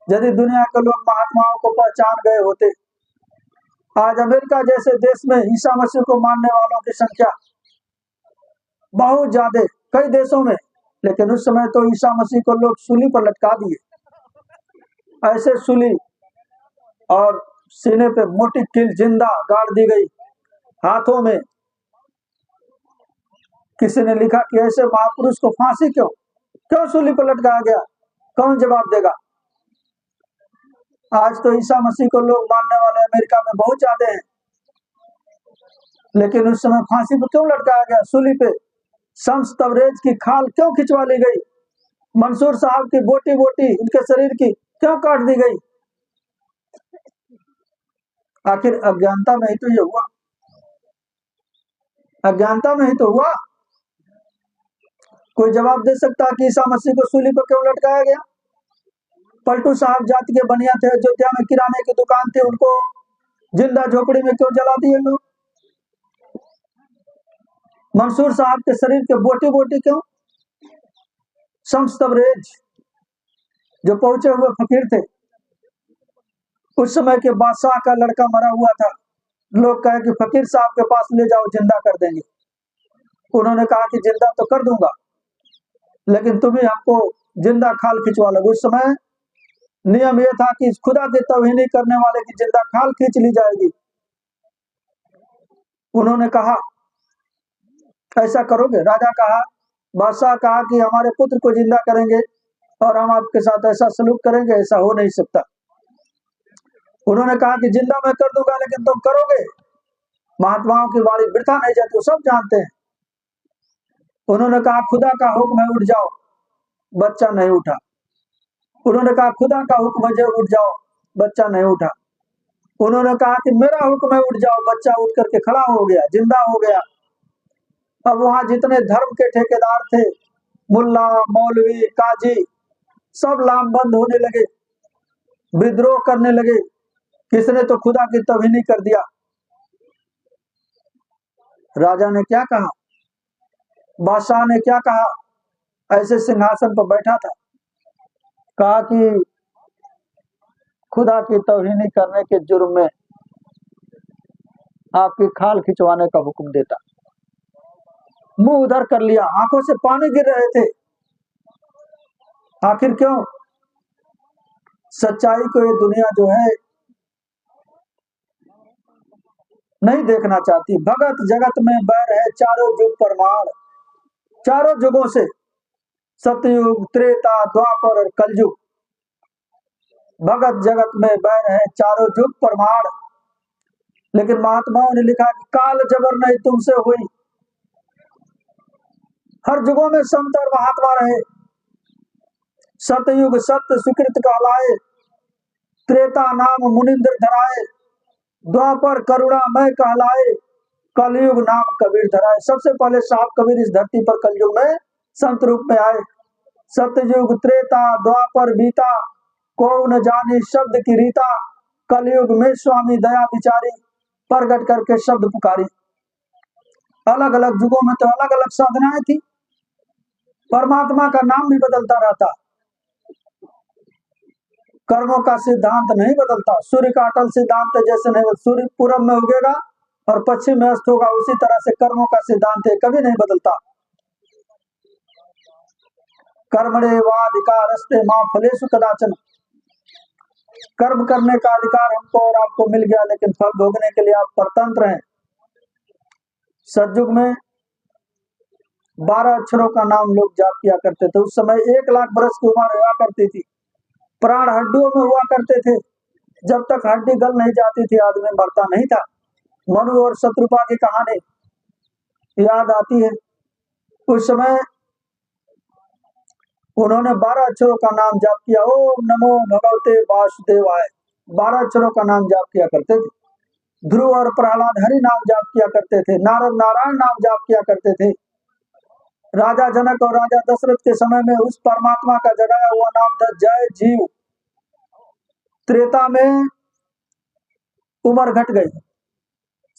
यदि दुनिया के लोग महात्माओं को पहचान गए होते, आज अमेरिका जैसे देश में ईसा मसीह को मानने वालों की संख्या बहुत ज्यादा कई देशों में, लेकिन उस समय तो ईसा मसीह को लोग सूली पर लटका दिए। ऐसे सूली और सीने पे मोटी कील जिंदा गाड़ दी गई। हाथों में किसी ने लिखा कि ऐसे महापुरुष को फांसी क्यों सूली पर लटकाया गया, कौन जवाब देगा? आज तो ईसा मसीह को लोग मानने वाले अमेरिका में बहुत ज्यादा हैं, लेकिन उस समय फांसी पर क्यों लटकाया गया? सूली पे शम्स तबरेज की खाल क्यों खिंचवा ली गई? मंसूर साहब की बोटी बोटी उनके शरीर की क्यों काट दी गई? आखिर अज्ञानता में ही तो ये हुआ, अज्ञानता में ही तो हुआ। कोई जवाब दे सकता कि ईसा मसीह को सूली पर क्यों लटकाया गया? पलटू साहब जाति के बनिया थे, अयोध्या में किराने की दुकान थी, उनको जिंदा झोपड़ी में क्यों जला दिए लोग? मंसूर साहब के शरीर के बोटी बोटी क्यों? शम्स तबरेज जो पहुंचे हुए फकीर थे, उस समय के बादशाह का लड़का मरा हुआ था। लोग कहे कि फकीर साहब के पास ले जाओ, जिंदा कर देंगे। उन्होंने कहा कि जिंदा तो कर दूंगा, लेकिन तुम ही हमको जिंदा खाल खिंचवा लो। उस समय नियम यह था कि खुदा की तौहीनी करने वाले की जिंदा खाल खींच ली जाएगी। उन्होंने कहा ऐसा करोगे? राजा कहा, बादशाह कहा कि हमारे पुत्र को जिंदा करेंगे और हम आपके साथ ऐसा सलूक करेंगे, ऐसा हो नहीं सकता। उन्होंने कहा कि जिंदा मैं कर दूंगा, लेकिन तुम करोगे? महात्माओं की वाणी वृथा नहीं जाती, वो सब जानते हैं। उन्होंने कहा खुदा का हुक्म है उठ जाओ, बच्चा नहीं उठा। उन्होंने कहा खुदा का हुक्म है उठ जाओ, बच्चा नहीं उठा। उन्होंने कहा कि मेरा हुक्म है उठ जाओ, बच्चा उठ करके खड़ा हो गया, जिंदा हो गया। अब वहां जितने धर्म के ठेकेदार थे, मुल्ला मौलवी काजी, सब लामबंद होने लगे, विद्रोह करने लगे। किसने तो खुदा की तौहीनी कर दिया। राजा ने क्या कहा, बादशाह ने क्या कहा? ऐसे सिंहासन पर बैठा था, कहा कि खुदा की तौहीनी करने के जुर्म में आपकी खाल खिंचवाने का हुक्म देता। मुंह उधर कर लिया, आंखों से पानी गिर रहे थे। आखिर क्यों? सच्चाई को ये दुनिया जो है नहीं देखना चाहती। भगत जगत में बैर है, चारों युग परमाण। चारों युगों से, सतयुग त्रेता द्वापर और कलयुग, भगत जगत में बैर है, चारों युग परमाण। लेकिन महात्माओं ने लिखा कि काल जबर नहीं तुमसे हुई। हर युगों में संत और महात्मा रहे। सतयुग सत्य सुकृत कहलाए, त्रेता नाम मुनिंद्र धराए, द्वापर करुणा मैं कहलाए, कलयुग नाम कबीर धराए। सबसे पहले साहब कबीर इस धरती पर कलयुग में संत रूप में आए। सतयुग त्रेता द्वापर बीता, को न जानी शब्द की रीता, कलयुग में स्वामी दया विचारी, प्रगट करके शब्द पुकारी। अलग अलग युगों में तो अलग अलग साधनाएं थी। परमात्मा का नाम भी बदलता रहता, कर्मों का सिद्धांत नहीं बदलता। सूर्य का अटल सिद्धांत जैसे नहीं, सूर्य पूरब में उगेगा और पश्चिम में अस्त होगा, उसी तरह से कर्मों का सिद्धांत है, कभी नहीं बदलता। कर्मणे वाधिकारस्ते मां फलेषु कदाचन। कर्म करने का अधिकार हमको और आपको मिल गया, लेकिन फल भोगने के लिए आप परतंत्र हैं। सतयुग में 12 अक्षरों का नाम लोग जाप किया करते थे। उस समय 1 लाख बरस की उम्र हुआ करती थी। प्राण हड्डियों में हुआ करते थे। जब तक हड्डी गल नहीं जाती थी आदमी मरता नहीं था। मनु और शत्रुपा की कहानी याद आती है। उस समय उन्होंने 12 अक्षरों का नाम जाप किया। ओम नमो भगवते वासुदेवाय 12 अक्षरों का नाम जाप किया करते थे। ध्रुव और प्रहलाद हरि नाम जाप किया करते थे। नारद नारायण नाम जाप किया करते थे। राजा जनक और राजा दशरथ के समय में उस परमात्मा का जगाया हुआ नाम था जय जीव। त्रेता में उम्र घट गई।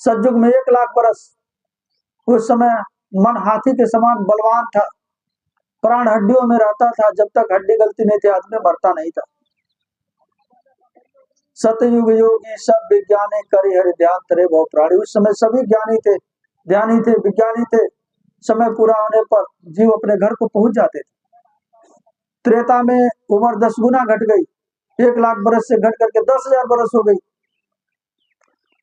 सतयुग में 1 लाख बरस। उस समय मन हाथी के समान बलवान था। प्राण हड्डियों में रहता था। जब तक हड्डी गलती नहीं थी आदमी मरता नहीं था। सतयुग योगी सब विज्ञानी करी हरि ध्यान तरे बहु प्राणी। उस समय सभी ज्ञानी थे, ध्यानी थे, विज्ञानी थे। समय पूरा होने पर जीव अपने घर को पहुंच जाते थे। त्रेता में उम्र 10 गुना घट गई। 1 लाख बरस से घट करके 10,000 बरस हो गई।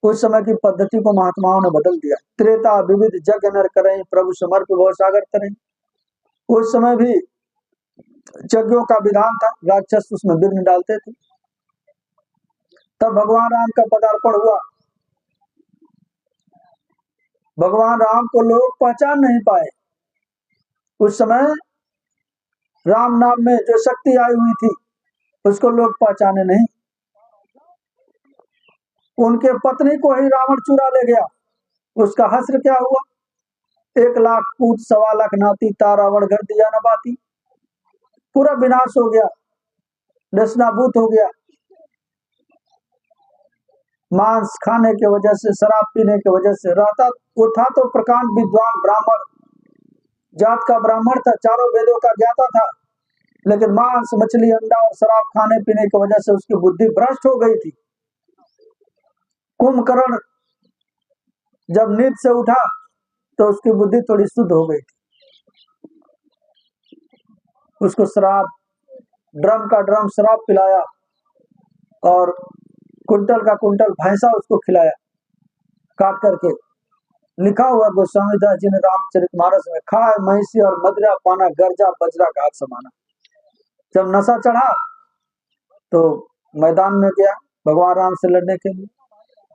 उस समय की पद्धति को महात्माओं ने बदल दिया। त्रेता विविध यज्ञ नर करें प्रभु समर्प भव सागर तरें। उस समय भी यज्ञों का विधान था। राक्षस उसमें विघ्न डालते थे। तब भगवान राम का पदार्पण हुआ। भगवान राम को लोग पहचान नहीं पाए। उस समय राम नाम में जो शक्ति आई हुई थी उसको लोग पहचाने नहीं। उनके पत्नी को ही रावण चुरा ले गया। उसका हश्र क्या हुआ? 1 लाख पूत 1.25 लाख नाती तारावण घर दिया न बाती। पूरा विनाश हो गया, नष्टाभूत हो गया। मांस खाने के वजह से, शराब पीने की वजह से रहता। वो था तो प्रकांड विद्वान ब्राह्मण जात का ब्राह्मण था, चारों वेदों का ज्ञाता था। लेकिन मांस मछली अंडा और शराब खाने पीने की वजह से उसकी बुद्धि भ्रष्ट हो गई थी। कुंभकर्ण जब नींद से उठा तो उसकी बुद्धि थोड़ी शुद्ध हो गई थी। उसको शराब, ड्रम का ड्रम शराब पिलाया और कुंटल का कुंटल भैंसा उसको खिलाया काट करके। लिखा हुआ गोस्वामी दास जी ने रामचरितमानस में, खाए महिषी और मदिरा पाना गर्जा बजरा घात समाना। जब नशा चढ़ा तो मैदान में गया भगवान राम से लड़ने के लिए,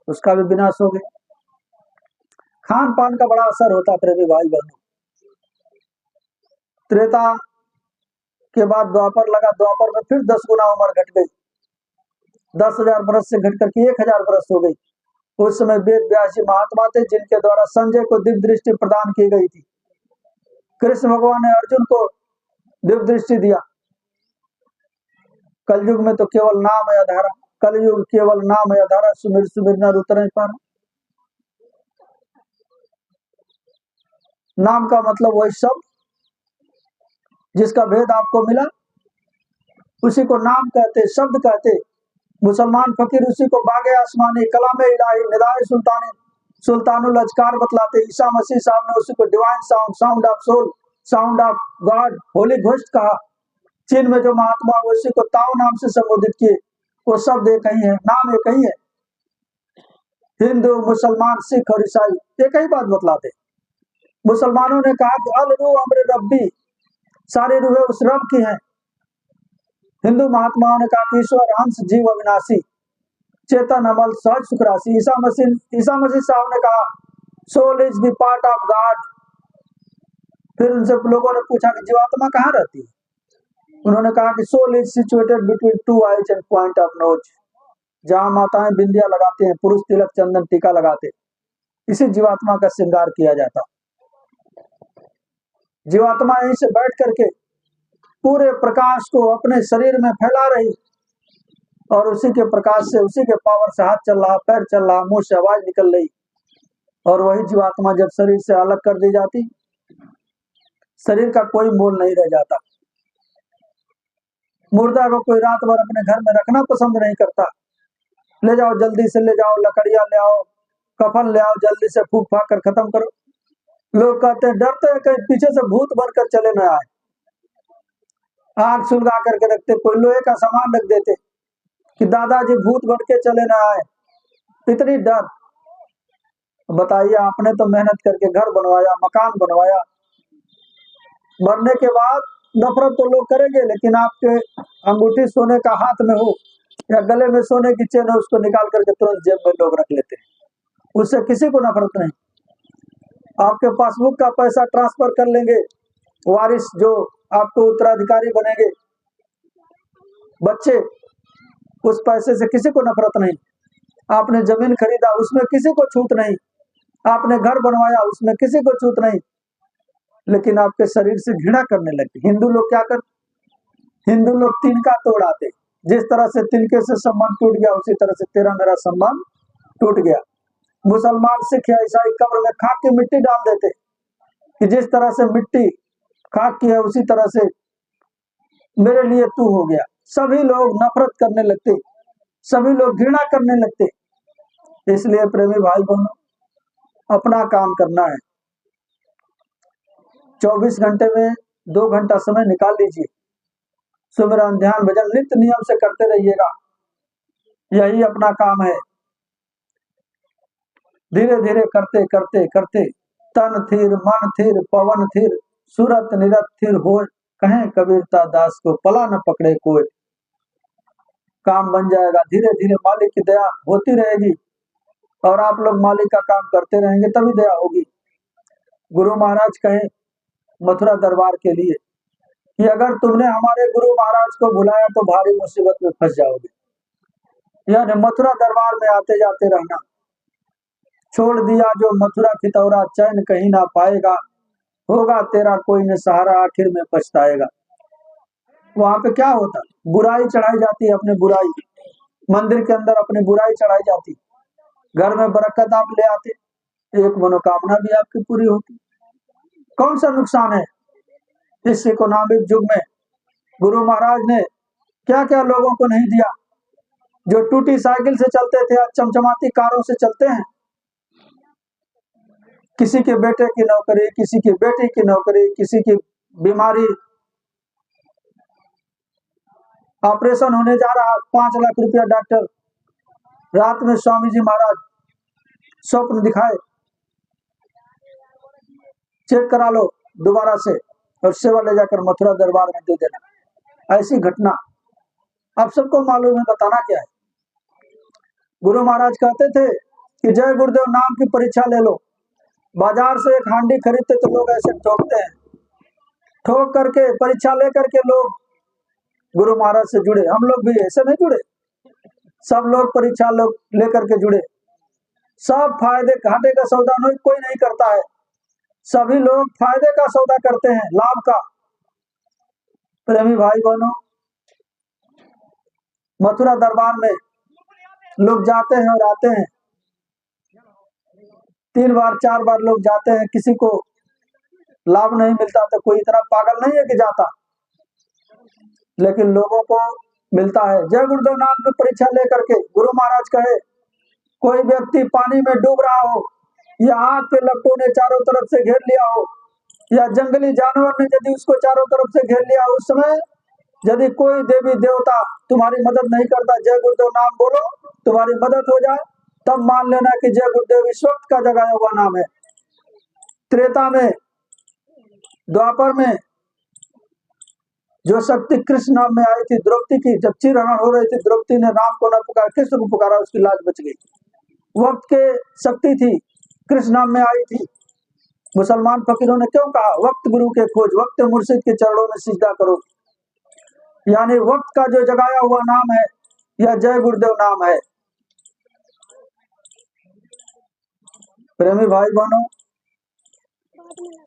उसका भी विनाश हो गया। खान पान का बड़ा असर होता प्रेमी भाई बहनों। त्रेता के बाद द्वापर लगा। द्वापर में फिर 10 गुना उम्र घट गई। 10,000 बरस से घट करके 1,000 बरस हो गई। उस समय वेद व्यास जी महात्मा थे जिनके द्वारा संजय को दिव्य दृष्टि प्रदान की गई थी। कृष्ण भगवान ने अर्जुन को दिव्य दृष्टि दिया। कलयुग में तो केवल नाम है आधारा। कलयुग केवल नाम है आधारा। सुमिर सुमिर नर उतर पारा। नाम का मतलब वही शब्द जिसका भेद आपको मिला उसी को नाम कहते, शब्द कहते। मुसलमान फकीर उसी को बागे आसमानी, कलामे इलाही, निदाए सुल्तानी, सुल्तानुल अजकार बतलाते। ईसा मसीह साहब ने उसी को divine sound, sound of soul, sound of God, holy ghost कहा। चीन में जो महात्मा उसी को ताओ नाम से संबोधित किए। वो शब्द एक ही है, नाम एक ही है। हिंदू, मुसलमान, सिख और ईसाई एक ही बात बतलाते। मुसलमानों ने कहा कि अल रूह अमर रब्बी, सारी रूहें उस रब की हैं। हिंदू महात्माओं ने कहा कि ईश्वर हंस जीव अविनाशी, चेतन अमल सहज सुखराशि। ईसा मसीह साहब ने कहा soul is the part of God. फिर उनसे लोगों ने पूछा कि जीवात्मा कहाँ रहती है? उन्होंने कहा कि soul is situated between two eyes and point of nose. जहां माताएं बिंदिया लगाते हैं, पुरुष तिलक चंदन टीका लगाते, इसी जीवात्मा का श्रृंगार किया जाता। जीवात्मा यहीं से बैठ करके पूरे प्रकाश को अपने शरीर में फैला रही और उसी के प्रकाश से, उसी के पावर से हाथ चल रहा, पैर चल रहा, मुंह से आवाज निकल रही। और वही जीवात्मा जब शरीर से अलग कर दी जाती, शरीर का कोई मोल नहीं रह जाता। मुर्दा को कोई रात भर अपने घर में रखना पसंद नहीं करता। ले जाओ, जल्दी से ले जाओ, लकड़ियां ले आओ, कफन ले आओ, जल्दी से फूक फाक कर खत्म करो। लोग कहते हैं, डरते हैं कहीं पीछे से भूत बनकर चले न आए। आग सुलगा करके रखते, कोई लोहे का सामान रख देते कि दादाजी भूत बन के चले न आए। इतनी डर। बताइए, आपने तो मेहनत करके घर बनवाया, मकान बनवाया, मरने के बाद नफरत तो लोग करेंगे, लेकिन आपके अंगूठी सोने का हाथ में हो या गले में सोने की चेन है, उसको निकाल करके तुरंत जेब में लोग रख लेते हैं। उससे किसी को नफरत नहीं। आपके पासबुक का पैसा ट्रांसफर कर लेंगे वारिस, जो आपको उत्तराधिकारी बनेंगे, बच्चे, उस पैसे से किसी को नफरत नहीं। आपने जमीन खरीदा, उसमें किसी को छूट नहीं। आपने घर बनवाया, उसमें किसी को छूट नहीं, लेकिन आपके शरीर से घृणा करने लगते। हिंदू लोग क्या करते? हिंदू लोग तिनका तोड़ आते। जिस तरह से तिनके से संबंध टूट गया, उसी तरह से तेरा मेरा संबंध टूट गया। मुसलमान, सिख या ईसाई कब्र में खाक की मिट्टी डाल देते कि जिस तरह से मिट्टी खाक की है, उसी तरह से मेरे लिए तू हो गया। सभी लोग नफरत करने लगते, सभी लोग घृणा करने लगते। इसलिए प्रेमी भाई बहनों, अपना काम करना है। 24 घंटे में 2 घंटा समय निकाल लीजिए। सुमिरन, ध्यान, भजन नित्य नियम से करते रहिएगा। यही अपना काम है। धीरे धीरे करते करते करते तन थिर, मन थिर, पवन थिर, सूरत निरत थिर हो, कहें कबीरता दास को पला न पकड़े कोई। काम बन जाएगा। धीरे धीरे मालिक की दया होती रहेगी और आप लोग मालिक का काम करते रहेंगे, तभी दया होगी। गुरु महाराज कहे मथुरा दरबार के लिए कि अगर तुमने हमारे गुरु महाराज को भुलाया तो भारी मुसीबत में फंस जाओगे। यानी मथुरा दरबार में आते जाते रहना। छोड़ दिया जो मथुरा फितौरा, चैन कहीं ना पाएगा, होगा तेरा कोई न सहारा, आखिर में पछताएगा। वहां पे क्या होता? बुराई चढ़ाई जाती है, अपनी बुराई मंदिर के अंदर अपनी बुराई चढ़ाई जाती। घर में बरकत आप ले आते, एक मनोकामना भी आपकी पूरी होती। कौन सा नुकसान है? इस इकोनॉमिक युग में गुरु महाराज ने क्या क्या लोगों को नहीं दिया। जो टूटी साइकिल से चलते थे, आज चमचमाती कारों से चलते हैं। किसी के बेटे की नौकरी, किसी की बेटी की नौकरी, किसी की बीमारी, ऑपरेशन होने जा रहा, 5 लाख रुपया डॉक्टर, रात में स्वामी जी महाराज स्वप्न दिखाए, चेक करा लो दोबारा से और सेवा ले जाकर मथुरा दरबार में दे देना। ऐसी घटना आप सबको मालूम है, बताना क्या है। गुरु महाराज कहते थे कि जय गुरुदेव नाम की परीक्षा ले लो। बाजार से एक हांडी खरीदते तो लोग ऐसे ठोकते हैं, ठोक करके परीक्षा लेकर के लोग गुरु महाराज से जुड़े। हम लोग भी ऐसे नहीं जुड़े, सब लोग परीक्षा लोग लेकर के जुड़े। सब फायदे घाटे का सौदा कोई नहीं करता है, सभी लोग फायदे का सौदा करते हैं, लाभ का। प्रेमी भाई बहनों, मथुरा दरबार में लोग जाते हैं और आते हैं, 3 बार 4 बार लोग जाते हैं, किसी को लाभ नहीं मिलता तो कोई इतना पागल नहीं है कि जाता, लेकिन लोगों को मिलता है। जय गुरुदेव नाम की परीक्षा लेकर के गुरु महाराज कहे कोई व्यक्ति पानी में डूब रहा हो, या आग के लपटों ने चारों तरफ से घेर लिया हो, या जंगली जानवर ने यदि उसको चारों तरफ से घेर लिया, उस समय यदि कोई देवी देवता तुम्हारी मदद नहीं करता, जय गुरुदेव नाम बोलो, तुम्हारी मदद हो जाए, तब मान लेना कि जय गुरुदेव इस वक्त का जगाया हुआ नाम है। त्रेता में, द्वापर में जो शक्ति कृष्ण नाम में आई थी द्रौपदी की, जब चिरहरण हो रही थी, द्रौपदी ने राम को न पुकारा, कृष्ण को पुकारा, उसकी लाज बच गई। वक्त के शक्ति थी, कृष्ण नाम में आई थी। मुसलमान फकीरों ने क्यों कहा वक्त गुरु के खोज, वक्त मुर्शिद के चरणों में सिजदा करो। यानी वक्त का जो जगाया हुआ नाम है, यह जय गुरुदेव नाम है। प्रेमी भाई बहनों,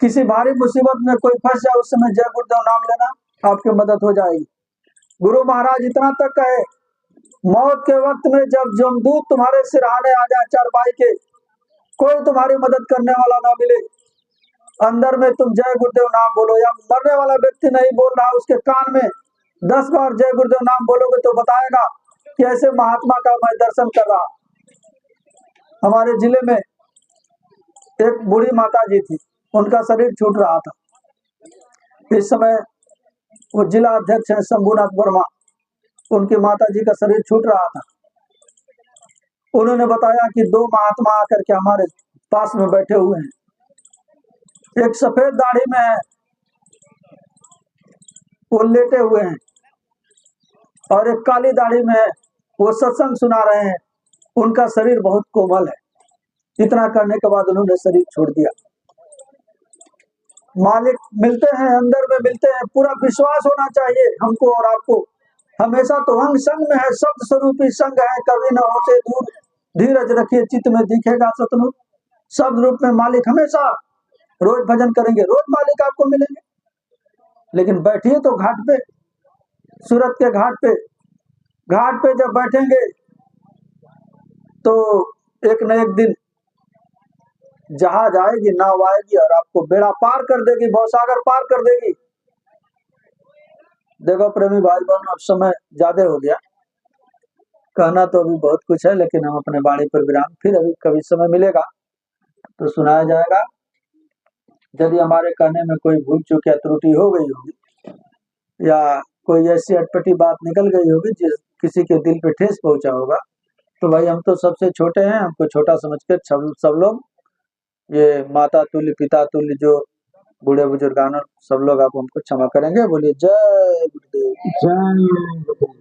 किसी भारी मुसीबत में कोई फंस जाए, उस समय जय गुरुदेव नाम लेना, आपकी मदद हो जाएगी। गुरु महाराज इतना तक कहे, मौत के वक्त में जब जमदूत तुम्हारे सिरहाने आ जाए चारपाई के, कोई तुम्हारी मदद करने वाला ना मिले, अंदर में तुम जय गुरुदेव नाम बोलो। या मरने वाला व्यक्ति नहीं बोल रहा, उसके कान में 10 बार जय गुरुदेव नाम बोलोगे तो बताएगा कि ऐसे महात्मा का मैं दर्शन कर रहा। हमारे जिले में एक बूढ़ी माता जी थी, उनका शरीर छूट रहा था। इस समय वो जिला अध्यक्ष है शंभुनाथ वर्मा, उनकी माता जी का शरीर छूट रहा था। उन्होंने बताया कि 2 महात्मा आकर के हमारे पास में बैठे हुए हैं। एक सफेद दाढ़ी में है, वो लेटे हुए हैं, और एक काली दाढ़ी में है, वो सत्संग सुना रहे हैं। उनका शरीर बहुत कोमल है। इतना करने के बाद उन्होंने शरीर छोड़ दिया। मालिक मिलते हैं, अंदर में मिलते हैं। पूरा विश्वास होना चाहिए हमको और आपको। हमेशा तो अंग संग में है, शब्द स्वरूपी संग है, कभी न होते दूर। धीरज रखिए, चित्त में दिखेगा सतनूर। शब्द रूप में मालिक हमेशा। रोज भजन करेंगे, रोज मालिक आपको मिलेंगे। लेकिन बैठिए तो घाट पे, सूरत के घाट पे। घाट पे जब बैठेंगे तो एक न एक दिन जहाज आएगी, नाव आएगी और आपको बेड़ा पार कर देगी, भवसागर पार कर देगी। देखो प्रेमी भाई बहन, अब समय ज्यादा हो गया, कहना तो अभी बहुत कुछ है, लेकिन हम अपने वाणी पर विराम, फिर अभी कभी समय मिलेगा तो सुनाया जाएगा। यदि हमारे कहने में कोई भूल चूक या त्रुटि हो गई होगी, या कोई ऐसी अटपटी बात निकल गई होगी जिस किसी के दिल पे ठेस पहुंचा होगा, तो भाई हम तो सबसे छोटे हैं, हमको छोटा समझकर सब लोग, ये माता तुल्य पिता तुल्य जो बूढ़े बुजुर्गान, सब लोग आप हमको क्षमा करेंगे। बोलिए जय गुरुदेव। जय गुरुदेव।